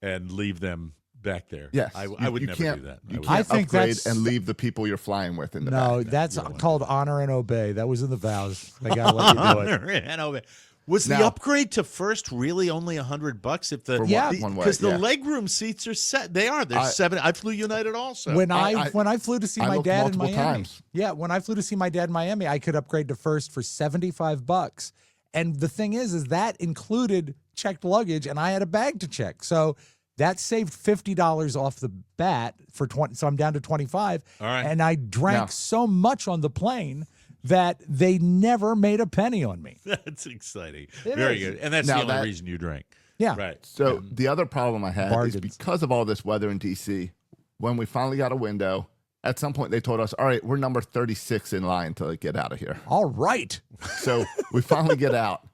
and leave them back there. yes, I you- would you never can't, do that. You I would- can't I think upgrade that's- and leave the people you're flying with in the No, back. that's called honor and obey. That was in the vows. They got to let you do it. Was the Now- upgrade to first really only $100? If the For one way, because the yeah. legroom seats are set. They are. They're 7. I flew United also. When I- I flew to see I my looked dad in multiple Miami. times. Yeah, when I flew to see my dad in Miami, I could upgrade to first for $75. And the thing is that included checked luggage, and I had a bag to check. So that saved $50 off the bat for 20. So I'm down to 25. All right. And I drank Now- so much on the plane that they never made a penny on me. That's exciting. It Very is. good. And that's Now the only that- reason you drank. Yeah. Right. So the other problem I had Bargains. is because of all this weather in DC, when we finally got a window, at some point they told us, all right, we're number 36 in line to get out of here. All right. So we finally get out,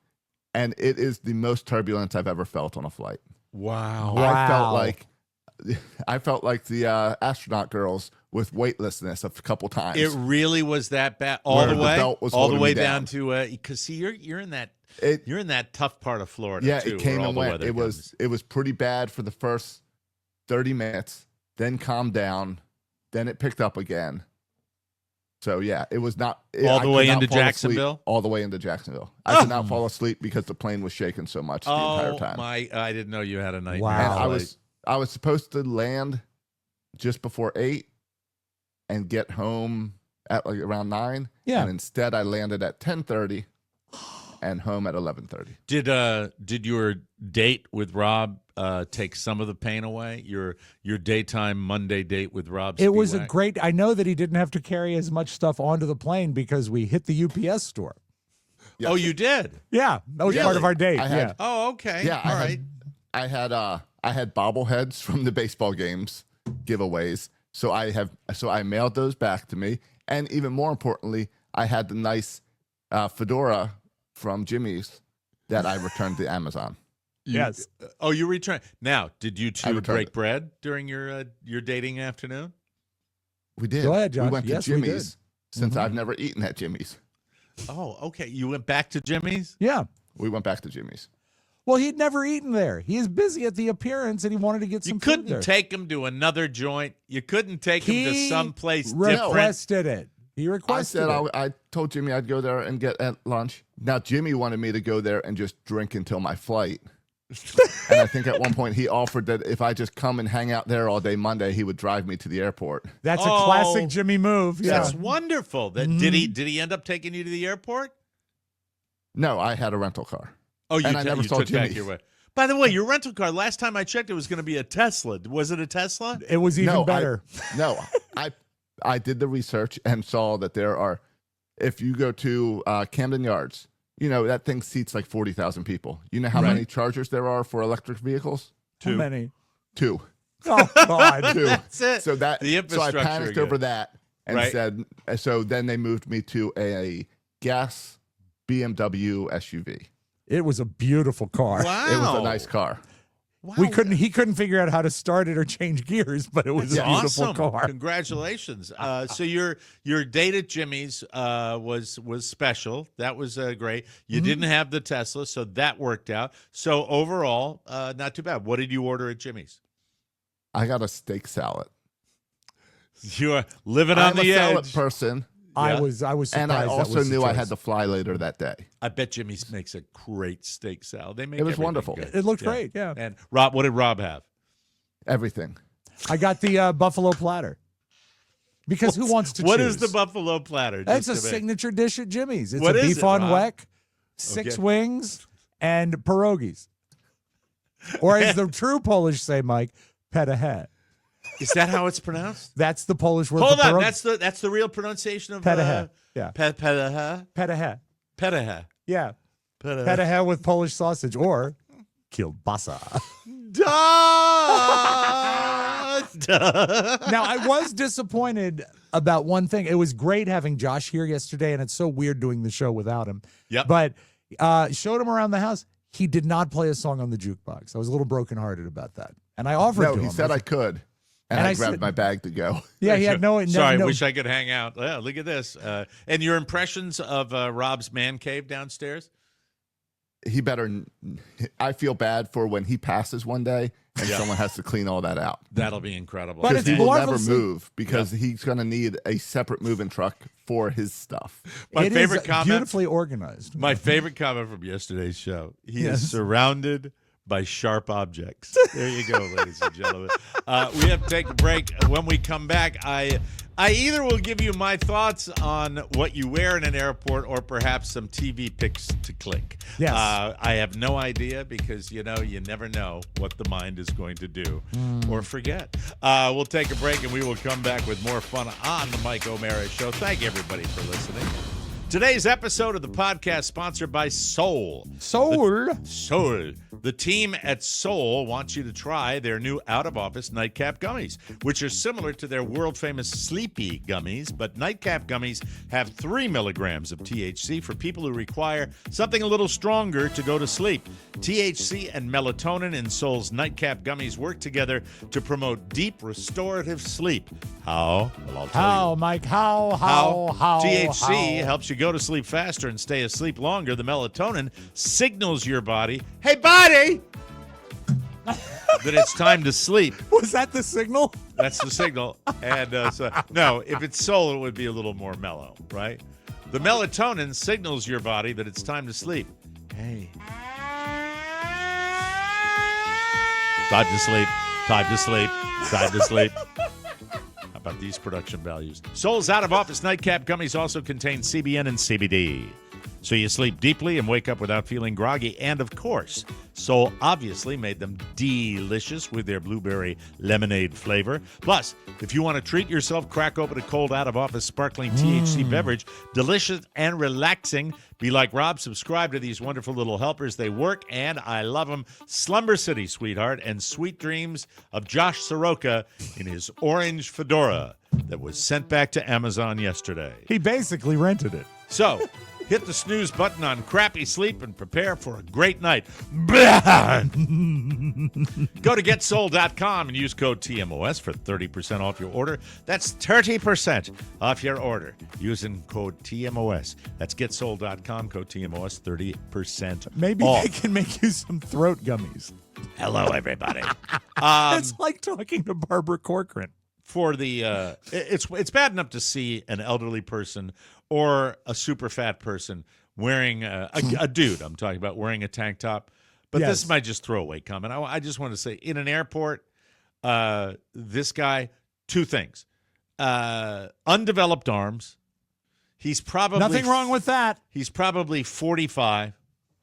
and it is the most turbulence I've ever felt on a flight. Wow. Wow. I felt like the astronaut girls with weightlessness a couple times. It really was that bad all Where the the way, belt was all the holding way me down down. to because see you're in that It- you're in that tough part of Florida. Yeah, too, it came where all and the went. weather It was pretty bad for the first 30 minutes, then calmed down, then it picked up again. So yeah, it was not All I the could way not into fall asleep Jacksonville? all the way into Jacksonville. I could not fall asleep because the plane was shaking so much the entire Oh time. my! I didn't know you had a nightmare. Wow. And I was supposed to land just before 8 and get home at like around 9. Yeah. And instead I landed at 10:30 and home at 11:30. Did your date with Robb take some of the pain away? Your daytime Monday date with Robb. It was a Spiewak? great. I know that he didn't have to carry as much stuff onto the plane because we hit the UPS store. Oh, you did. Yeah, that was part Really? of our date. I had- Yeah. Oh, okay. Yeah, All right. I had bobbleheads from the baseball games giveaways. So I mailed those back to me, and even more importantly, I had the nice fedora from Jimmy's that I returned to Amazon. Yes. Oh, you returned. Now, did you I two returned break it. bread during your dating afternoon? We did. Go ahead, Josh. We went to Yes, we Jimmy's did. since I've never eaten at Jimmy's. Oh, okay. You went back to Jimmy's? Yeah. We went back to Jimmy's. Well, he'd never eaten there. He is busy at the appearance, and he wanted to get some You food couldn't there. take him to another joint. You couldn't take him to He someplace different. requested it. He I requested said it. I told Jimmy I'd go there and get at lunch. Now Jimmy wanted me to go there and just drink until my flight. And I think at one point he offered that if I just come and hang out there all day Monday, he would drive me to the airport. That's Oh, a classic Jimmy move. Yeah. That's wonderful. That did he end up taking you to the airport? No, I had a rental car. Oh, you, And I never saw took back Jimmy's. your way. By the way, your rental car, last time I checked, it was going to be a Tesla. Was it a Tesla? It was even better. I did the research and saw that there are, if you go to Camden Yards, that thing seats like 40,000 people. You know how many chargers there are for electric vehicles? How many? 2. Oh, God. 2. That's it. So The I infrastructure panicked again. over that and Right. said, so then they moved me to a gas BMW SUV. It was a beautiful car. Wow. It was a nice car. Wow. He couldn't figure out how to start it or change gears, but it was That's a beautiful awesome. car. Congratulations. So your date at Jimmy's was special. That was great. You didn't have the Tesla, so that worked out. So overall, not too bad. What did you order at Jimmy's? I got a steak salad. You're living I'm on the a salad edge. person, I Yeah. was surprised. and I that also was the knew I choice. had to fly later that day. I bet Jimmy's makes a great steak salad. They make It was everything wonderful. good. It looked great, yeah. And Rob, what did Rob have? Everything. I got the buffalo platter. Because who wants to What choose? is the buffalo platter? That's a Just to make- signature dish at Jimmy's. It's What a is beef it, on Rob? weck, 6 Okay. wings, and pierogies. Or as the true Polish say, Mike, pedahe. Is that how it's pronounced? That's the Polish word Hold for on, pierogi. that's the real pronunciation of Pedahe. Yeah. Pedahe. Pedahe. Pedahe. Yeah. Pedahe. Pedahe with Polish sausage or kielbasa. Now, I was disappointed about one thing. It was great having Josh here yesterday, and it's so weird doing the show without him. Yep. But showed him around the house. He did not play a song on the jukebox. I was a little brokenhearted about that. And I offered No, to he him. said I I could, and And I I grabbed said- my bag to go. Yeah, he had no. Sorry, no, wish I could hang out. Yeah, look at this. And your impressions of Rob's man cave downstairs? He better. I feel bad for when he passes one day and someone has to clean all that out. That'll be incredible. But Because it's he will never marvelously- move because he's going to need a separate moving truck for his stuff. My it favorite is comment. beautifully organized. My favorite comment from yesterday's show. He Yes. is surrounded by sharp objects. There you go, ladies and gentlemen. We have to take a break. When we come back, I either will give you my thoughts on what you wear in an airport or perhaps some TV pics to click. Yes. I have no idea because, you never know what the mind is going to do or forget. We'll take a break and we will come back with more fun on the Mike O'Mara Show. Thank everybody for listening. Today's episode of the podcast sponsored by Soul. Soul. Soul. The team at Soul wants you to try their new out-of-office nightcap gummies, which are similar to their world-famous Sleepy gummies, but nightcap gummies have 3 milligrams of THC for people who require something a little stronger to go to sleep. THC and melatonin in Soul's nightcap gummies work together to promote deep restorative sleep. How? Well, I'll tell you. How, Mike? How? THC how? helps you go to sleep faster and stay asleep longer. The melatonin signals your body, hey, body, that it's time to sleep. Was that the signal? That's the signal. And no, if it's Soul, it would be a little more mellow, right? The melatonin signals your body that it's time to sleep. Hey. Time to sleep. Time to sleep. Time to sleep. How about these production values? Soul's out-of-office nightcap gummies also contain CBN and CBD. So you sleep deeply and wake up without feeling groggy. And, of course, Sol obviously made them delicious with their blueberry lemonade flavor. Plus, if you want to treat yourself, crack open a cold out-of-office sparkling THC beverage, delicious and relaxing. Be like Rob, subscribe to these wonderful little helpers. They work, and I love them. Slumber City, sweetheart, and sweet dreams of Josh Soroka in his orange fedora that was sent back to Amazon yesterday. He basically rented it. So, hit the snooze button on crappy sleep and prepare for a great night. Go to getsold.com and use code TMOS for 30% off your order. That's 30% off your order using code TMOS. That's getsold.com, code TMOS, 30% Maybe off. they can make you some throat gummies. Hello, everybody. It's like talking to Barbara Corcoran. For the it's bad enough to see an elderly person or a super fat person wearing a dude, I'm talking about, wearing a tank top, but Yes. this is my just throwaway comment. I just want to say, in an airport, this guy, two things: undeveloped arms. He's probably Nothing wrong with that. He's probably 45,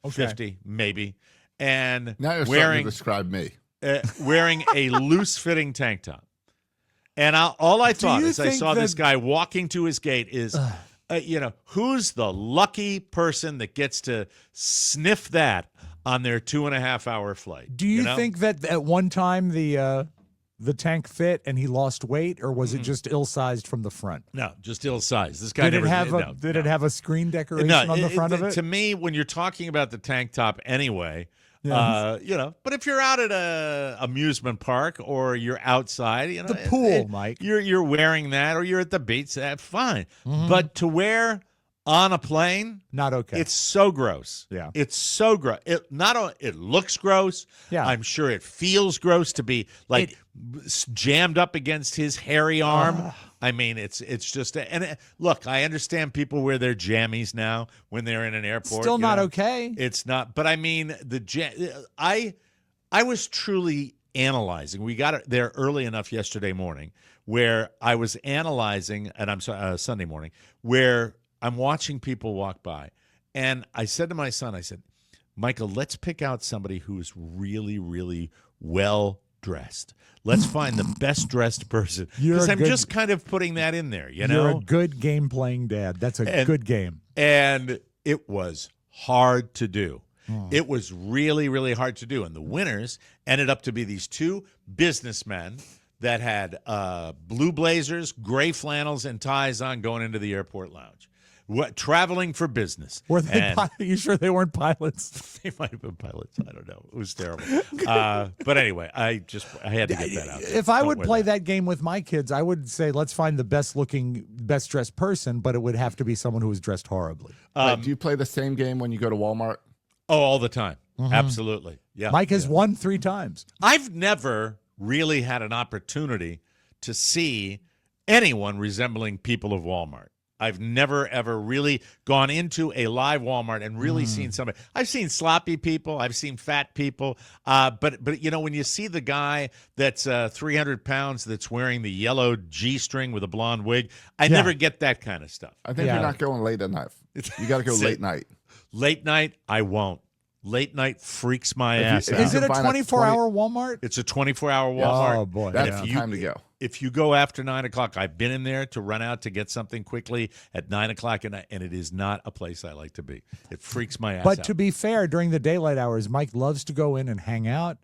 Okay. 50 maybe, and Now you're starting wearing to describe me. wearing a loose-fitting tank top. And all I thought you as I think saw this that- guy walking to his gate is, who's the lucky person that gets to sniff that on their 2.5-hour flight? Do you know? think that at one time the tank fit and he lost weight, or was it just ill-sized from the front? No, just ill-sized. This guy Did it never have it have a screen decoration on the front of it? To me, when you're talking about the tank top anyway, but if you're out at a amusement park or you're outside, The pool, Mike. you're wearing that, or you're at the beach, that's fine. But to wear on a plane, Not okay. it's so gross. Yeah. It's so gross. It looks gross. Yeah. I'm sure it feels gross to be like jammed up against his hairy arm. I mean, it's just look, I understand people wear their jammies now when they're in an airport. Still you not know. okay. It's not, but I mean I was truly analyzing. We got there early enough yesterday morning where I was analyzing, and I'm sorry, Sunday morning, where I'm watching people walk by, and I said to my son, I said, Michael, let's pick out somebody who's really, really well dressed. Let's find the best dressed person, because I'm just kind of putting that in there. You know, You're a good game playing dad. That's a good game. And it was hard to do. It was really, really hard to do. And the winners ended up to be these two businessmen that had blue blazers, gray flannels, and ties on going into the airport lounge. Traveling for business. Were they? And Are you sure they weren't pilots? they might have been pilots. I don't know. It was terrible. But anyway, I had to get that out. If I Don't would wear play that. that game with my kids, I would say let's find the best looking, best dressed person, but it would have to be someone who was dressed horribly. Do you play the same game when you go to Walmart? Oh, all the time. Absolutely. Yeah. Mike has won 3 times. I've never really had an opportunity to see anyone resembling people of Walmart. I've never, ever really gone into a live Walmart and really seen somebody. I've seen sloppy people. I've seen fat people. But when you see the guy that's 300 pounds that's wearing the yellow G-string with a blonde wig, I never get that kind of stuff. I think Yeah. you're not going late at night. You got to go That's late it. night. Late night, I won't. Late night freaks my ass out. Is it a Combine 24-hour Walmart? It's a 24-hour Walmart. Oh, boy. That's And the time to go. If you go after 9 o'clock, I've been in there to run out to get something quickly at 9 o'clock, and it is not a place I like to be. It freaks my ass But out. to be fair, during the daylight hours, Mike loves to go in and hang out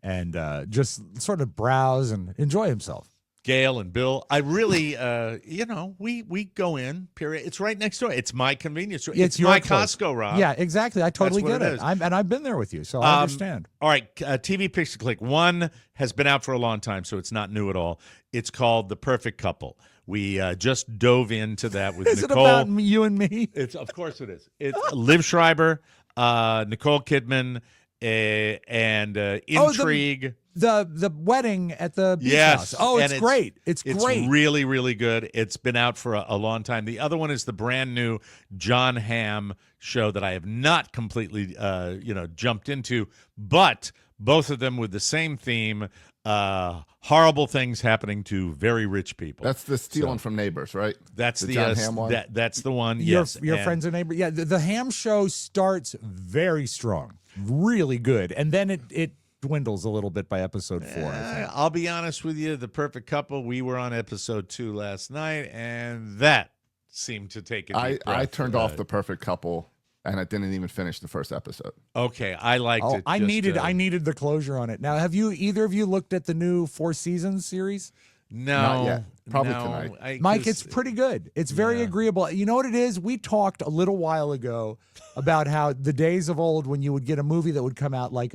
and just sort of browse and enjoy himself. Gail and Bill, I really, we go in, period. It's right next door. It's my convenience store. It's your my place. Costco, Rob. Yeah, exactly. I totally what get it it. is. I've been there with you, so I understand. All right, TV Picture Click 1 has been out for a long time, so it's not new at all. It's called The Perfect Couple. We just dove into that with Is Nicole. it about you and me? Of course it is. It's Liv Schreiber, Nicole Kidman, and Intrigue. The wedding at the beach Yes. house. Oh, and it's great. It's It's great. really, really good. It's been out for a long time. The other one is the brand new John Hamm show that I have not completely, jumped into. But both of them with the same theme: horrible things happening to very rich people. That's the stealing from Neighbors, right? That's the the John Hamm one. That's the one. Your, Yes, your and- friends and neighbors. Yeah, the Ham show starts very strong, really good, and then it dwindles a little bit by episode 4. I think. I'll be honest with you. The Perfect Couple. We were on episode 2 last night, and that seemed to take a deep breath. I turned off The Perfect Couple, and I didn't even finish the first episode. Okay, I liked it. I just, needed the closure on it. Now, have either of you looked at the new 4 seasons series? No, Not yet. Probably no, tonight. Mike, it's pretty good. It's very agreeable. You know what it is? We talked a little while ago about how the days of old when you would get a movie that would come out like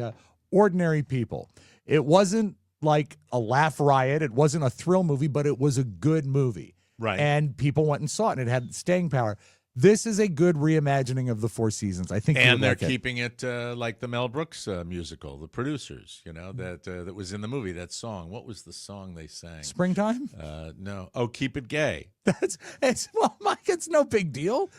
Ordinary People. It wasn't like a laugh riot. It wasn't a thrill movie, but it was a good movie. Right. And people went and saw it, and it had staying power. This is a good reimagining of the 4 seasons. I think, and they're keeping it like the Mel Brooks musical. The producers, that was in the movie. That song. What was the song they sang? Springtime. No. Oh, Keep It Gay. Well, Mike, it's no big deal.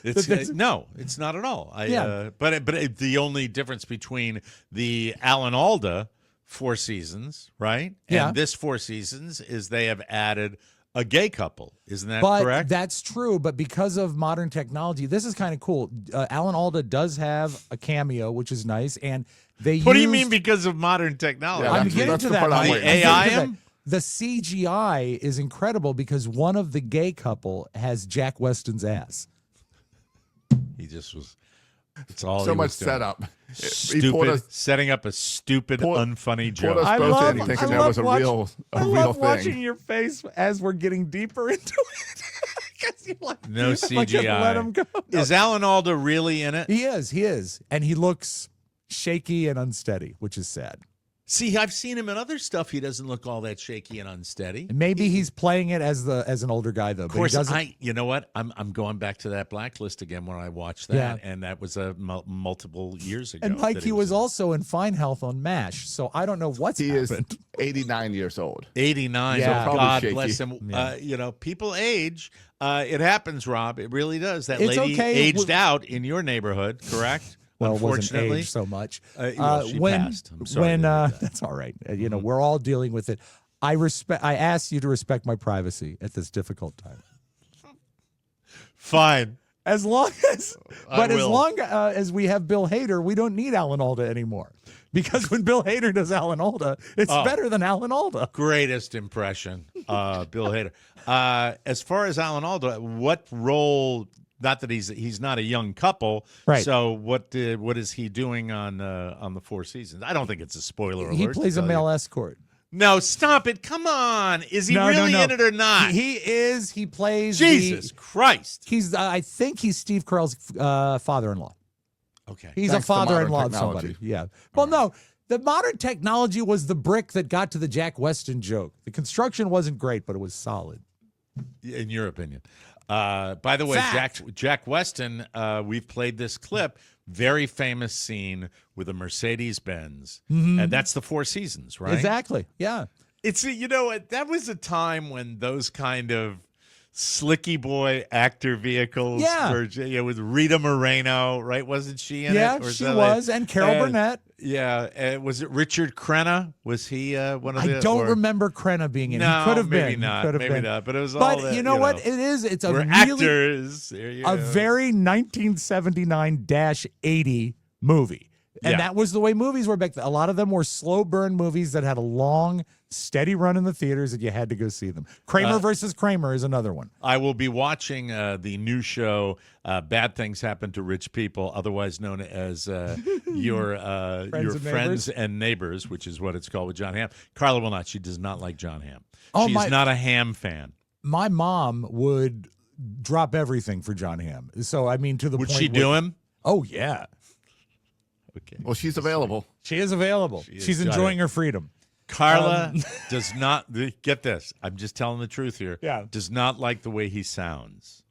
No, it's not at all. Yeah. But the only difference between the Alan Alda 4 seasons, right, Yeah. and this 4 seasons is they have added a gay couple. Isn't that But correct? that's true. But because of modern technology, this is kind of cool. Alan Alda does have a cameo, which is nice. And what do you mean because of modern technology? Yeah, I'm that's getting to the that. part I'm Mike. waiting I'm for. getting AI to that. him? The CGI is incredible because one of the gay couple has Jack Weston's ass. He just was. It's all So he much was doing. setup. Stupid, setting up a stupid, unfunny joke. us both in thinking there was a real love thing. watching your face as we're getting deeper into it. 'Cause you're like, No like, CGI. let him go. No. Is Alan Alda really in it? He is. And he looks shaky and unsteady, which is sad. See, I've seen him in other stuff. He doesn't look all that shaky and unsteady. And maybe he's playing it as an older guy though. Of But he course, doesn't. you know what? I'm going back to that Blacklist again when I watched that, Yeah. and that was multiple years ago. And Mike, that he was in. also in Fine Health on MASH, so I don't know what's He is happened. 89 years old. 89. Yeah. Oh, Probably God shaky. bless him. Yeah. People age. It happens, Rob. It really does. That It's lady okay. aged out in your neighborhood, correct? Well, it wasn't Unfortunately. aged so much. Well, she passed. I'm sorry to hear that. That's all right. We're all dealing with it. I ask you to respect my privacy at this difficult time. Fine. As long as we have Bill Hader, we don't need Alan Alda anymore. Because when Bill Hader does Alan Alda, it's better than Alan Alda. Greatest impression, Bill Hader. As far as Alan Alda, what role? Not that he's not a young couple, Right. So what is he doing on the 4 seasons? I don't think it's a spoiler alert. He plays to a tell male you. escort. No, stop it! Come on, is he No, really no. in it or not? He is. He plays. Jesus Christ! He's. I think he's Steve Carell's father-in-law. Okay, He's Thanks a to modern father-in-law of technology. somebody. Yeah. Well, no. The modern technology was the brick that got to the Jack Weston joke. The construction wasn't great, but it was solid. in your opinion. By the way, Fact. Jack Weston, we've played this clip. Very famous scene with a Mercedes Benz, and that's the 4 seasons, right? Exactly. Yeah. It's that was a time when those kind of slicky boy actor vehicles were, with Rita Moreno, right? Wasn't she in it? Yeah, Or she that was, and Carol Burnett. Yeah, was it Richard Crenna? Was he one of the? I don't remember Crenna being in it. No, He could have maybe been. not. He could have Maybe been. not. But it was all But that, you know what? It is. It's a we're really actors. a very 1979-80 movie. And Yeah. that was the way movies were back then. A lot of them were slow burn movies that had a long, steady run in the theaters and you had to go see them. Kramer versus Kramer is another one. I will be watching the new show, Bad Things Happen to Rich People, otherwise known as your Friends and Neighbors, which is what it's called with John Hamm. Carla will not. She does not like John Hamm. Oh, She's not a Hamm fan. My mom would drop everything for John Hamm. So, I mean, to the Would point she do him? Oh, yeah. Okay. Well, she's available. She is available. She's enjoying her freedom. Carla does not get this. I'm just telling the truth here. Yeah. Does not like the way he sounds.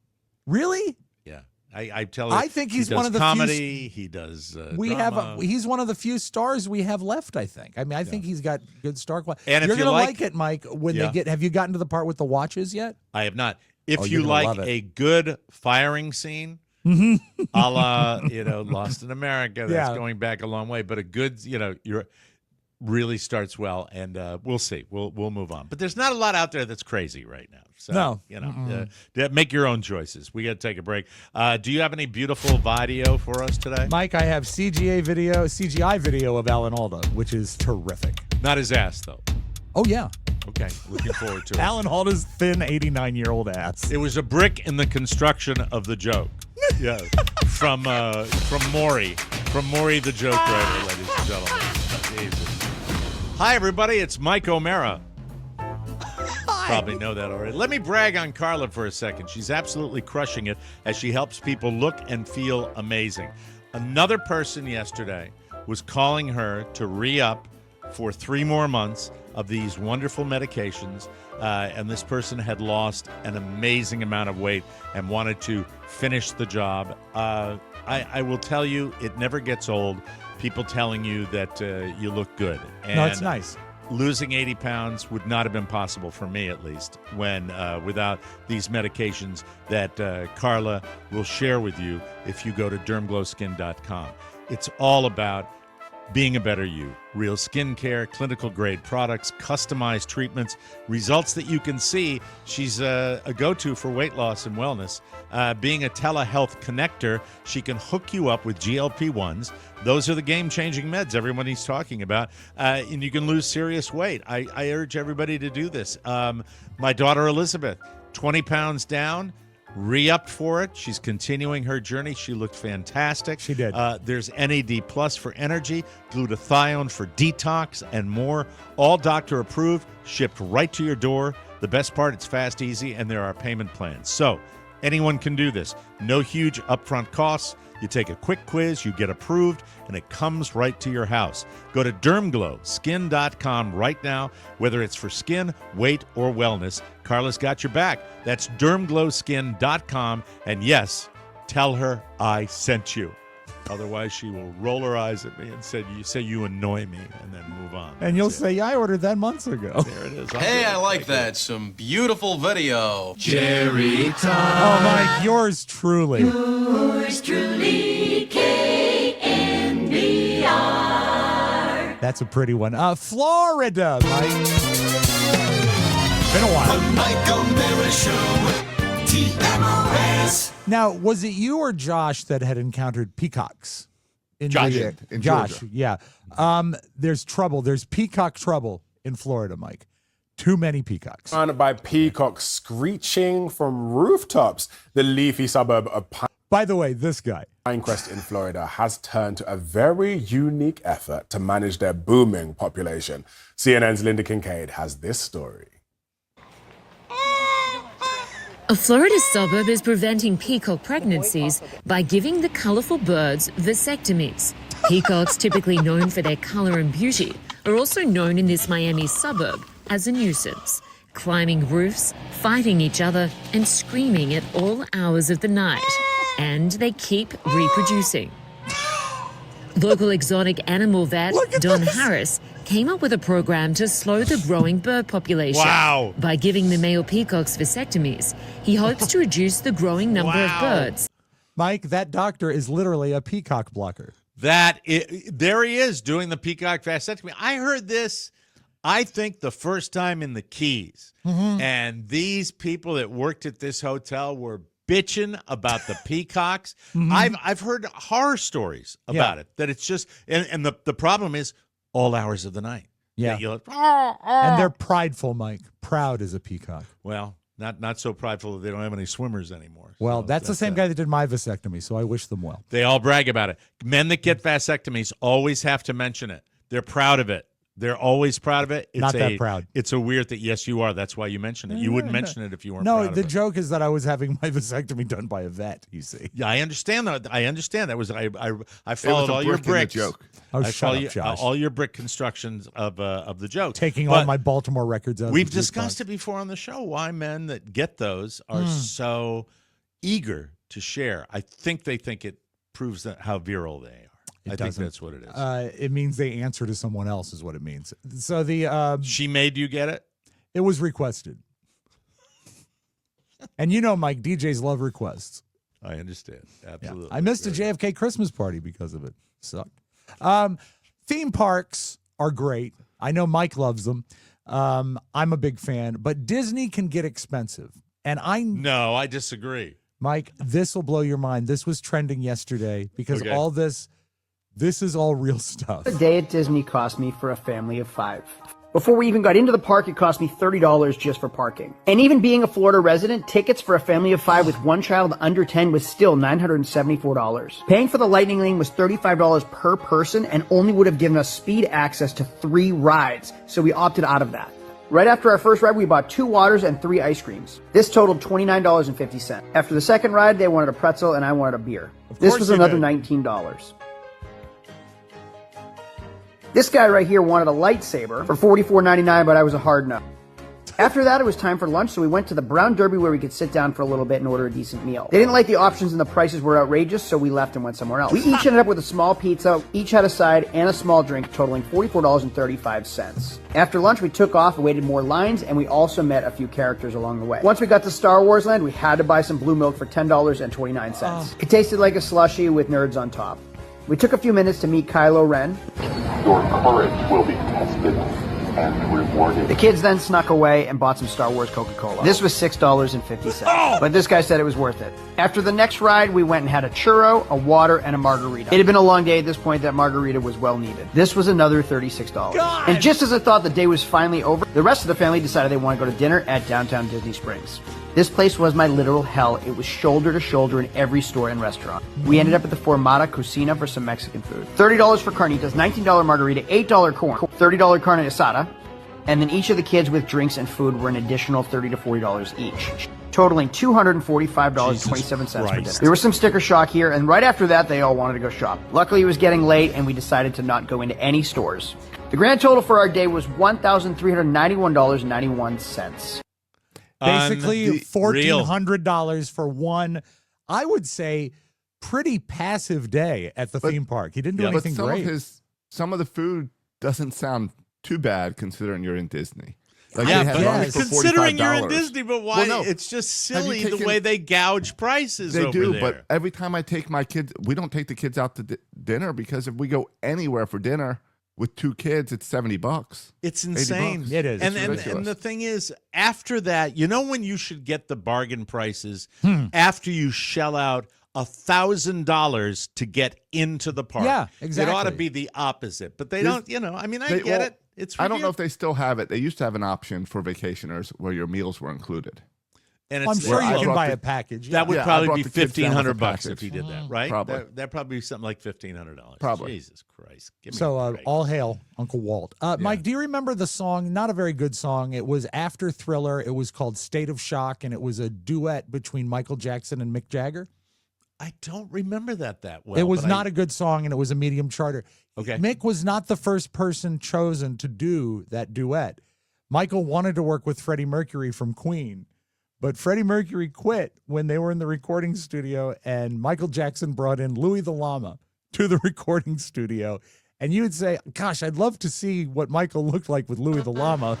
Really? Yeah. I tell you. I think he's he one does of the comedy. He does. Drama. He's one of the few stars we have left, I think. I mean, I think he's got good star quality. And if You're you gonna like- it, Mike, when Yeah. have you gotten to the part with the watches yet? I have not. If Oh, you you're gonna like love it. a good firing scene, a la Lost in America, that's Yeah. going back a long way. But a good, really starts well, and we'll see. We'll move on. But there's not a lot out there that's crazy right now. So, No. Make your own choices. We got to take a break. Do you have any beautiful video for us today? Mike, I have CGI video of Alan Alda, which is terrific. Not his ass, though. Oh, yeah. Okay, looking forward to it. Alan Alda's thin 89-year-old ass. It was a brick in the construction of the joke. Yeah, from Maury. From Maury the joke writer, ladies and gentlemen. Jesus. Hi, everybody. It's Mike O'Mara. Probably know that already. Let me brag on Carla for a second. She's absolutely crushing it as she helps people look and feel amazing. Another person yesterday was calling her to re-up for 3 more months of these wonderful medications, and this person had lost an amazing amount of weight and wanted to finish the job. I will tell you, it never gets old, people telling you that you look good. And no, it's nice. Losing 80 pounds would not have been possible for me, at least, when without these medications that Carla will share with you if you go to dermglowskin.com. It's all about being a better you. Real skincare, clinical grade products, customized treatments, results that you can see. She's a go-to for weight loss and wellness. Being a telehealth connector, she can hook you up with GLP-1s. Those are the game-changing meds everybody's talking about. And you can lose serious weight. I urge everybody to do this. My daughter Elizabeth, 20 pounds down, re-upped for it. She's continuing her journey. She looked fantastic. She did. There's NAD Plus for energy, glutathione for detox, and more. All doctor approved, shipped right to your door. The best part, it's fast, easy, and there are payment plans. So anyone can do this. No huge upfront costs. You take a quick quiz, you get approved, and it comes right to your house. Go to dermglowskin.com right now, whether it's for skin, weight, or wellness. Carla's got your back. That's dermglowskin.com. And yes, tell her I sent you. Otherwise, she will roll her eyes at me and say you annoy me, and then move on. And you'll say, yeah, I ordered that months ago. There it is. Hey, I like that. Some beautiful video. Jerry Time. Oh, Mike, yours truly. Yours truly, KNBR. That's a pretty one. Florida, Mike. Been a while. The Mike O'Mara Show. TMOS. Now, was it you or Josh that had encountered peacocks? Josh. In Josh, Georgia. yeah. There's trouble. There's peacock trouble in Florida, Mike. Too many peacocks. Surrounded by peacocks screeching from rooftops. The leafy suburb of By the way, this guy. Pinecrest in Florida has turned to a very unique effort to manage their booming population. CNN's Linda Kincaid has this story. A Florida suburb is preventing peacock pregnancies by giving the colorful birds vasectomies. Peacocks, typically known for their color and beauty, are also known in this Miami suburb as a nuisance, climbing roofs, fighting each other, and screaming at all hours of the night. And they keep reproducing. Local exotic animal vet Don Harris came up with a program to slow the growing bird population. Wow. By giving the male peacocks vasectomies, he hopes to reduce the growing number of birds. Mike, that doctor is literally a peacock blocker. There he is doing the peacock vasectomy. I heard this, I think, the first time in the Keys. Mm-hmm. And these people that worked at this hotel were bitching about the peacocks. Mm-hmm. I've heard horror stories about it, that it's just, and the problem is all hours of the night. Yeah. That you're like, And they're prideful, Mike. Proud as a peacock. well, not so prideful that they don't have any swimmers anymore. Well, So that's the same guy that did my vasectomy, so I wish them well. They all brag about it. Men that get vasectomies always have to mention it. They're proud of it. They're always proud of it. It's Not that proud. It's a weird thing. Yes, you are. That's why you mention it. You wouldn't mention it if you weren't No, proud of the it. joke is that I was having my vasectomy done by a vet, you see. Yeah, I understand that. I understand. That was I It followed was a all your brick in the bricks. joke. Oh, I shut follow up, you, Josh. all your brick constructions of the joke. Taking But all my Baltimore records out. We've of the discussed jukebox. it before on the show. Why men that get those are so eager to share. I think they think it proves that how virile they are. I think doesn't. that's what it is. It means they answer to someone else, is what it means. So the She made you get it? it was requested, and you know, Mike, DJs love requests. I understand. Yeah. Absolutely. I missed a Very JFK Christmas party because of it. Sucked. Theme parks are great. I know Mike loves them. I'm a big fan, but Disney can get expensive. And No, I disagree. Mike, this will blow your mind. This was trending yesterday because all this is all real stuff. A day at Disney cost me for a family of 5. Before we even got into the park, it cost me $30 just for parking. And even being a Florida resident, tickets for a family of 5 with one child under 10 was still $974. Paying for the Lightning Lane was $35 per person and only would have given us speed access to 3 rides, so we opted out of that. Right after our first ride, we bought 2 waters and 3 ice creams. This totaled $29.50. After the second ride, they wanted a pretzel and I wanted a beer. This was another $19. This guy right here wanted a lightsaber for $44.99, but I was a hard no. After that, it was time for lunch, so we went to the Brown Derby where we could sit down for a little bit and order a decent meal. They didn't like the options and the prices were outrageous, so we left and went somewhere else. We each ended up with a small pizza, each had a side and a small drink, totaling $44.35. After lunch, we took off, waited more lines, and we also met a few characters along the way. Once we got to Star Wars Land, we had to buy some blue milk for $10.29. It tasted like a slushie with nerds on top. We took a few minutes to meet Kylo Ren. Your courage will be tested and rewarded. The kids then snuck away and bought some Star Wars Coca-Cola. This was $6.50, but this guy said it was worth it. After the next ride, we went and had a churro, a water, and a margarita. It had been a long day at this point. That margarita was well needed. This was another $36. God! And just as I thought the day was finally over, the rest of the family decided they want to go to dinner at downtown Disney Springs. This place was my literal hell. It was shoulder to shoulder in every store and restaurant. We ended up at the Formata Cocina for some Mexican food. $30 for carnitas, $19 margarita, $8 corn, $30 carne asada, and then each of the kids with drinks and food were an additional $30 to $40 each, totaling $245.27 for dinner. There was some sticker shock here, and right after that, they all wanted to go shop. Luckily, it was getting late, and we decided to not go into any stores. The grand total for our day was $1,391.91. Basically, $1,400 for one, I would say, pretty passive day at the theme park. He didn't do anything great. Some of the food doesn't sound too bad considering you're in Disney. Like considering you're in Disney, but why? Well, no. It's just silly the way they gouge prices over there. But every time I take my kids, we don't take the kids out to dinner because if we go anywhere for dinner, with 2 kids, it's $70. It's insane. It is. And the thing is, after that, you know when you should get the bargain prices? After you shell out $1,000 to get into the park. Yeah, exactly. It ought to be the opposite. But they don't, I mean, I get it. It's I don't know if they still have it. They used to have an option for vacationers where your meals were included. And I'm sure you can buy a package. That would probably be $1,500 if he did that, right? Probably. That'd probably be something like $1,500. Probably. Jesus Christ. So all hail Uncle Walt. Mike, do you remember the song? Not a very good song. It was after Thriller. It was called State of Shock, and it was a duet between Michael Jackson and Mick Jagger. I don't remember that well. It was not a good song, and it was a medium charter. Okay. Mick was not the first person chosen to do that duet. Michael wanted to work with Freddie Mercury from Queen. But Freddie Mercury quit when they were in the recording studio, and Michael Jackson brought in Louis the Llama to the recording studio. And you would say, gosh, I'd love to see what Michael looked like with Louis the Llama.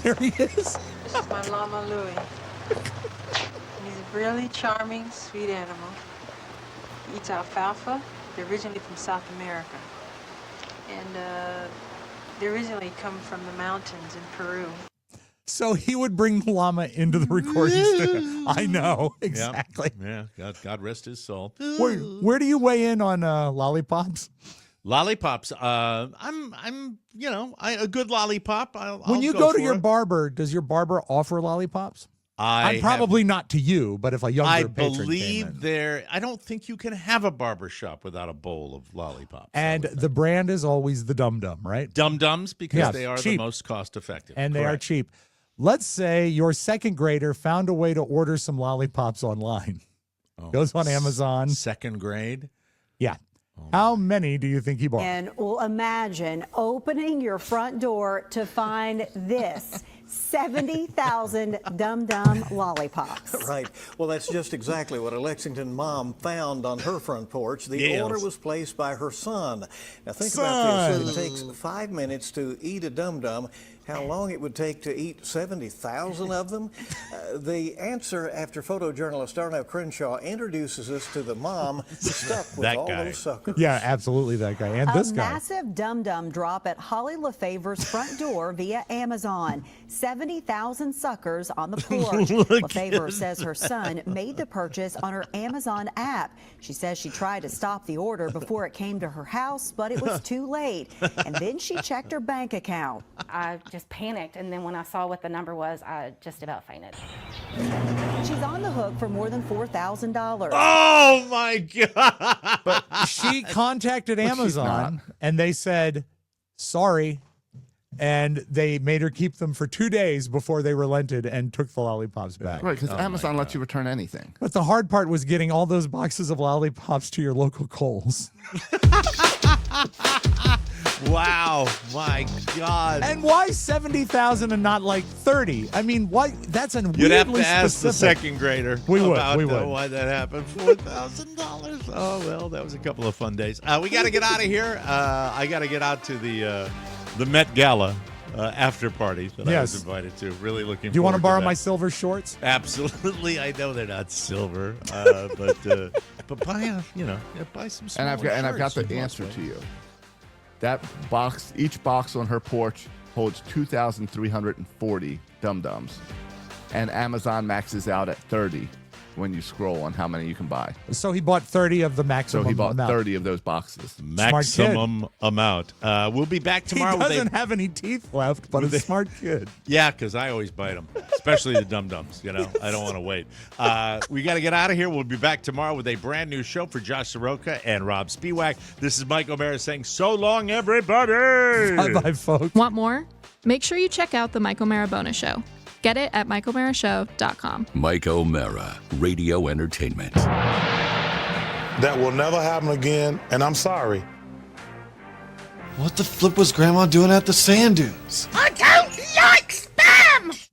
There he is. This is my llama, Louis. He's a really charming, sweet animal. He eats alfalfa. They're originally from South America. And they originally come from the mountains in Peru. So he would bring the llama into the recording studio. I know, exactly. Yeah, God rest his soul. Where do you weigh in on lollipops? Lollipops. I'm a good lollipop. When you go to your barber, does your barber offer lollipops? I'm probably not to you, but if a younger patron came in. I don't think you can have a barber shop without a bowl of lollipops. And the brand is always the Dum Dum, right? Dum Dums, because they are cheap. the most cost effective. And they are cheap. Let's say your second grader found a way to order some lollipops online. Goes on Amazon. Second grade? Yeah. How many do you think he bought? And well, imagine opening your front door to find this 70,000 Dum Dum lollipops. Right. Well, that's just exactly what a Lexington mom found on her front porch. The order was placed by her son. Now think about this. It takes 5 minutes to eat a Dum Dum. how long it would take to eat 70,000 of them? The answer, after photojournalist Darnell Crenshaw introduces us to the mom stuck with That all guy. those suckers. Yeah, absolutely that guy. And this A guy. massive dum-dum drop at Holly LeFavor's front door via Amazon. 70,000 suckers on the porch. LeFavor says her son made the purchase on her Amazon app. She says she tried to stop the order before it came to her house, but it was too late. And then she checked her bank account. I just panicked, and then when I saw what the number was, I just about fainted. She's on the hook for more than $4,000. Oh my God! But she contacted Amazon and they said, sorry. And they made her keep them for 2 days before they relented and took the lollipops back. Right, because Amazon lets you return anything. But the hard part was getting all those boxes of lollipops to your local Kohl's. Wow, my God. And why 70,000 and not like 30? I mean, why? That's a weirdly You'd have to ask specific. the second grader We would. about We would. why that happened. $4,000. Oh, well, that was a couple of fun days. We got to get out of here. I got to get out to the Met Gala after party that I was invited to. Really looking forward Do you want to borrow that. my silver shorts? Absolutely. I know they're not silver, but buy some smaller And I've got shirts the if answer possible. to you. That box, each box on her porch holds 2,340 dum-dums. And Amazon maxes out at 30 when you scroll on how many you can buy. So he bought 30 of the maximum So he bought amount. 30 of those boxes. Maximum amount. We'll be back tomorrow. He with doesn't have any teeth left, but a smart kid. Yeah, because I always bite them, especially the dum-dums. I don't want to wait. We got to get out of here. We'll be back tomorrow with a brand new show for Josh Soroka and Robb Spiewak. This is Mike O'Mara saying so long, everybody. Bye-bye, folks. Want more? Make sure you check out the Mike O'Mara Bonus Show. Get it at MikeO'MaraShow.com. Mike O'Mara, Radio Entertainment. That will never happen again, and I'm sorry. What the flip was Grandma doing at the sand dunes? I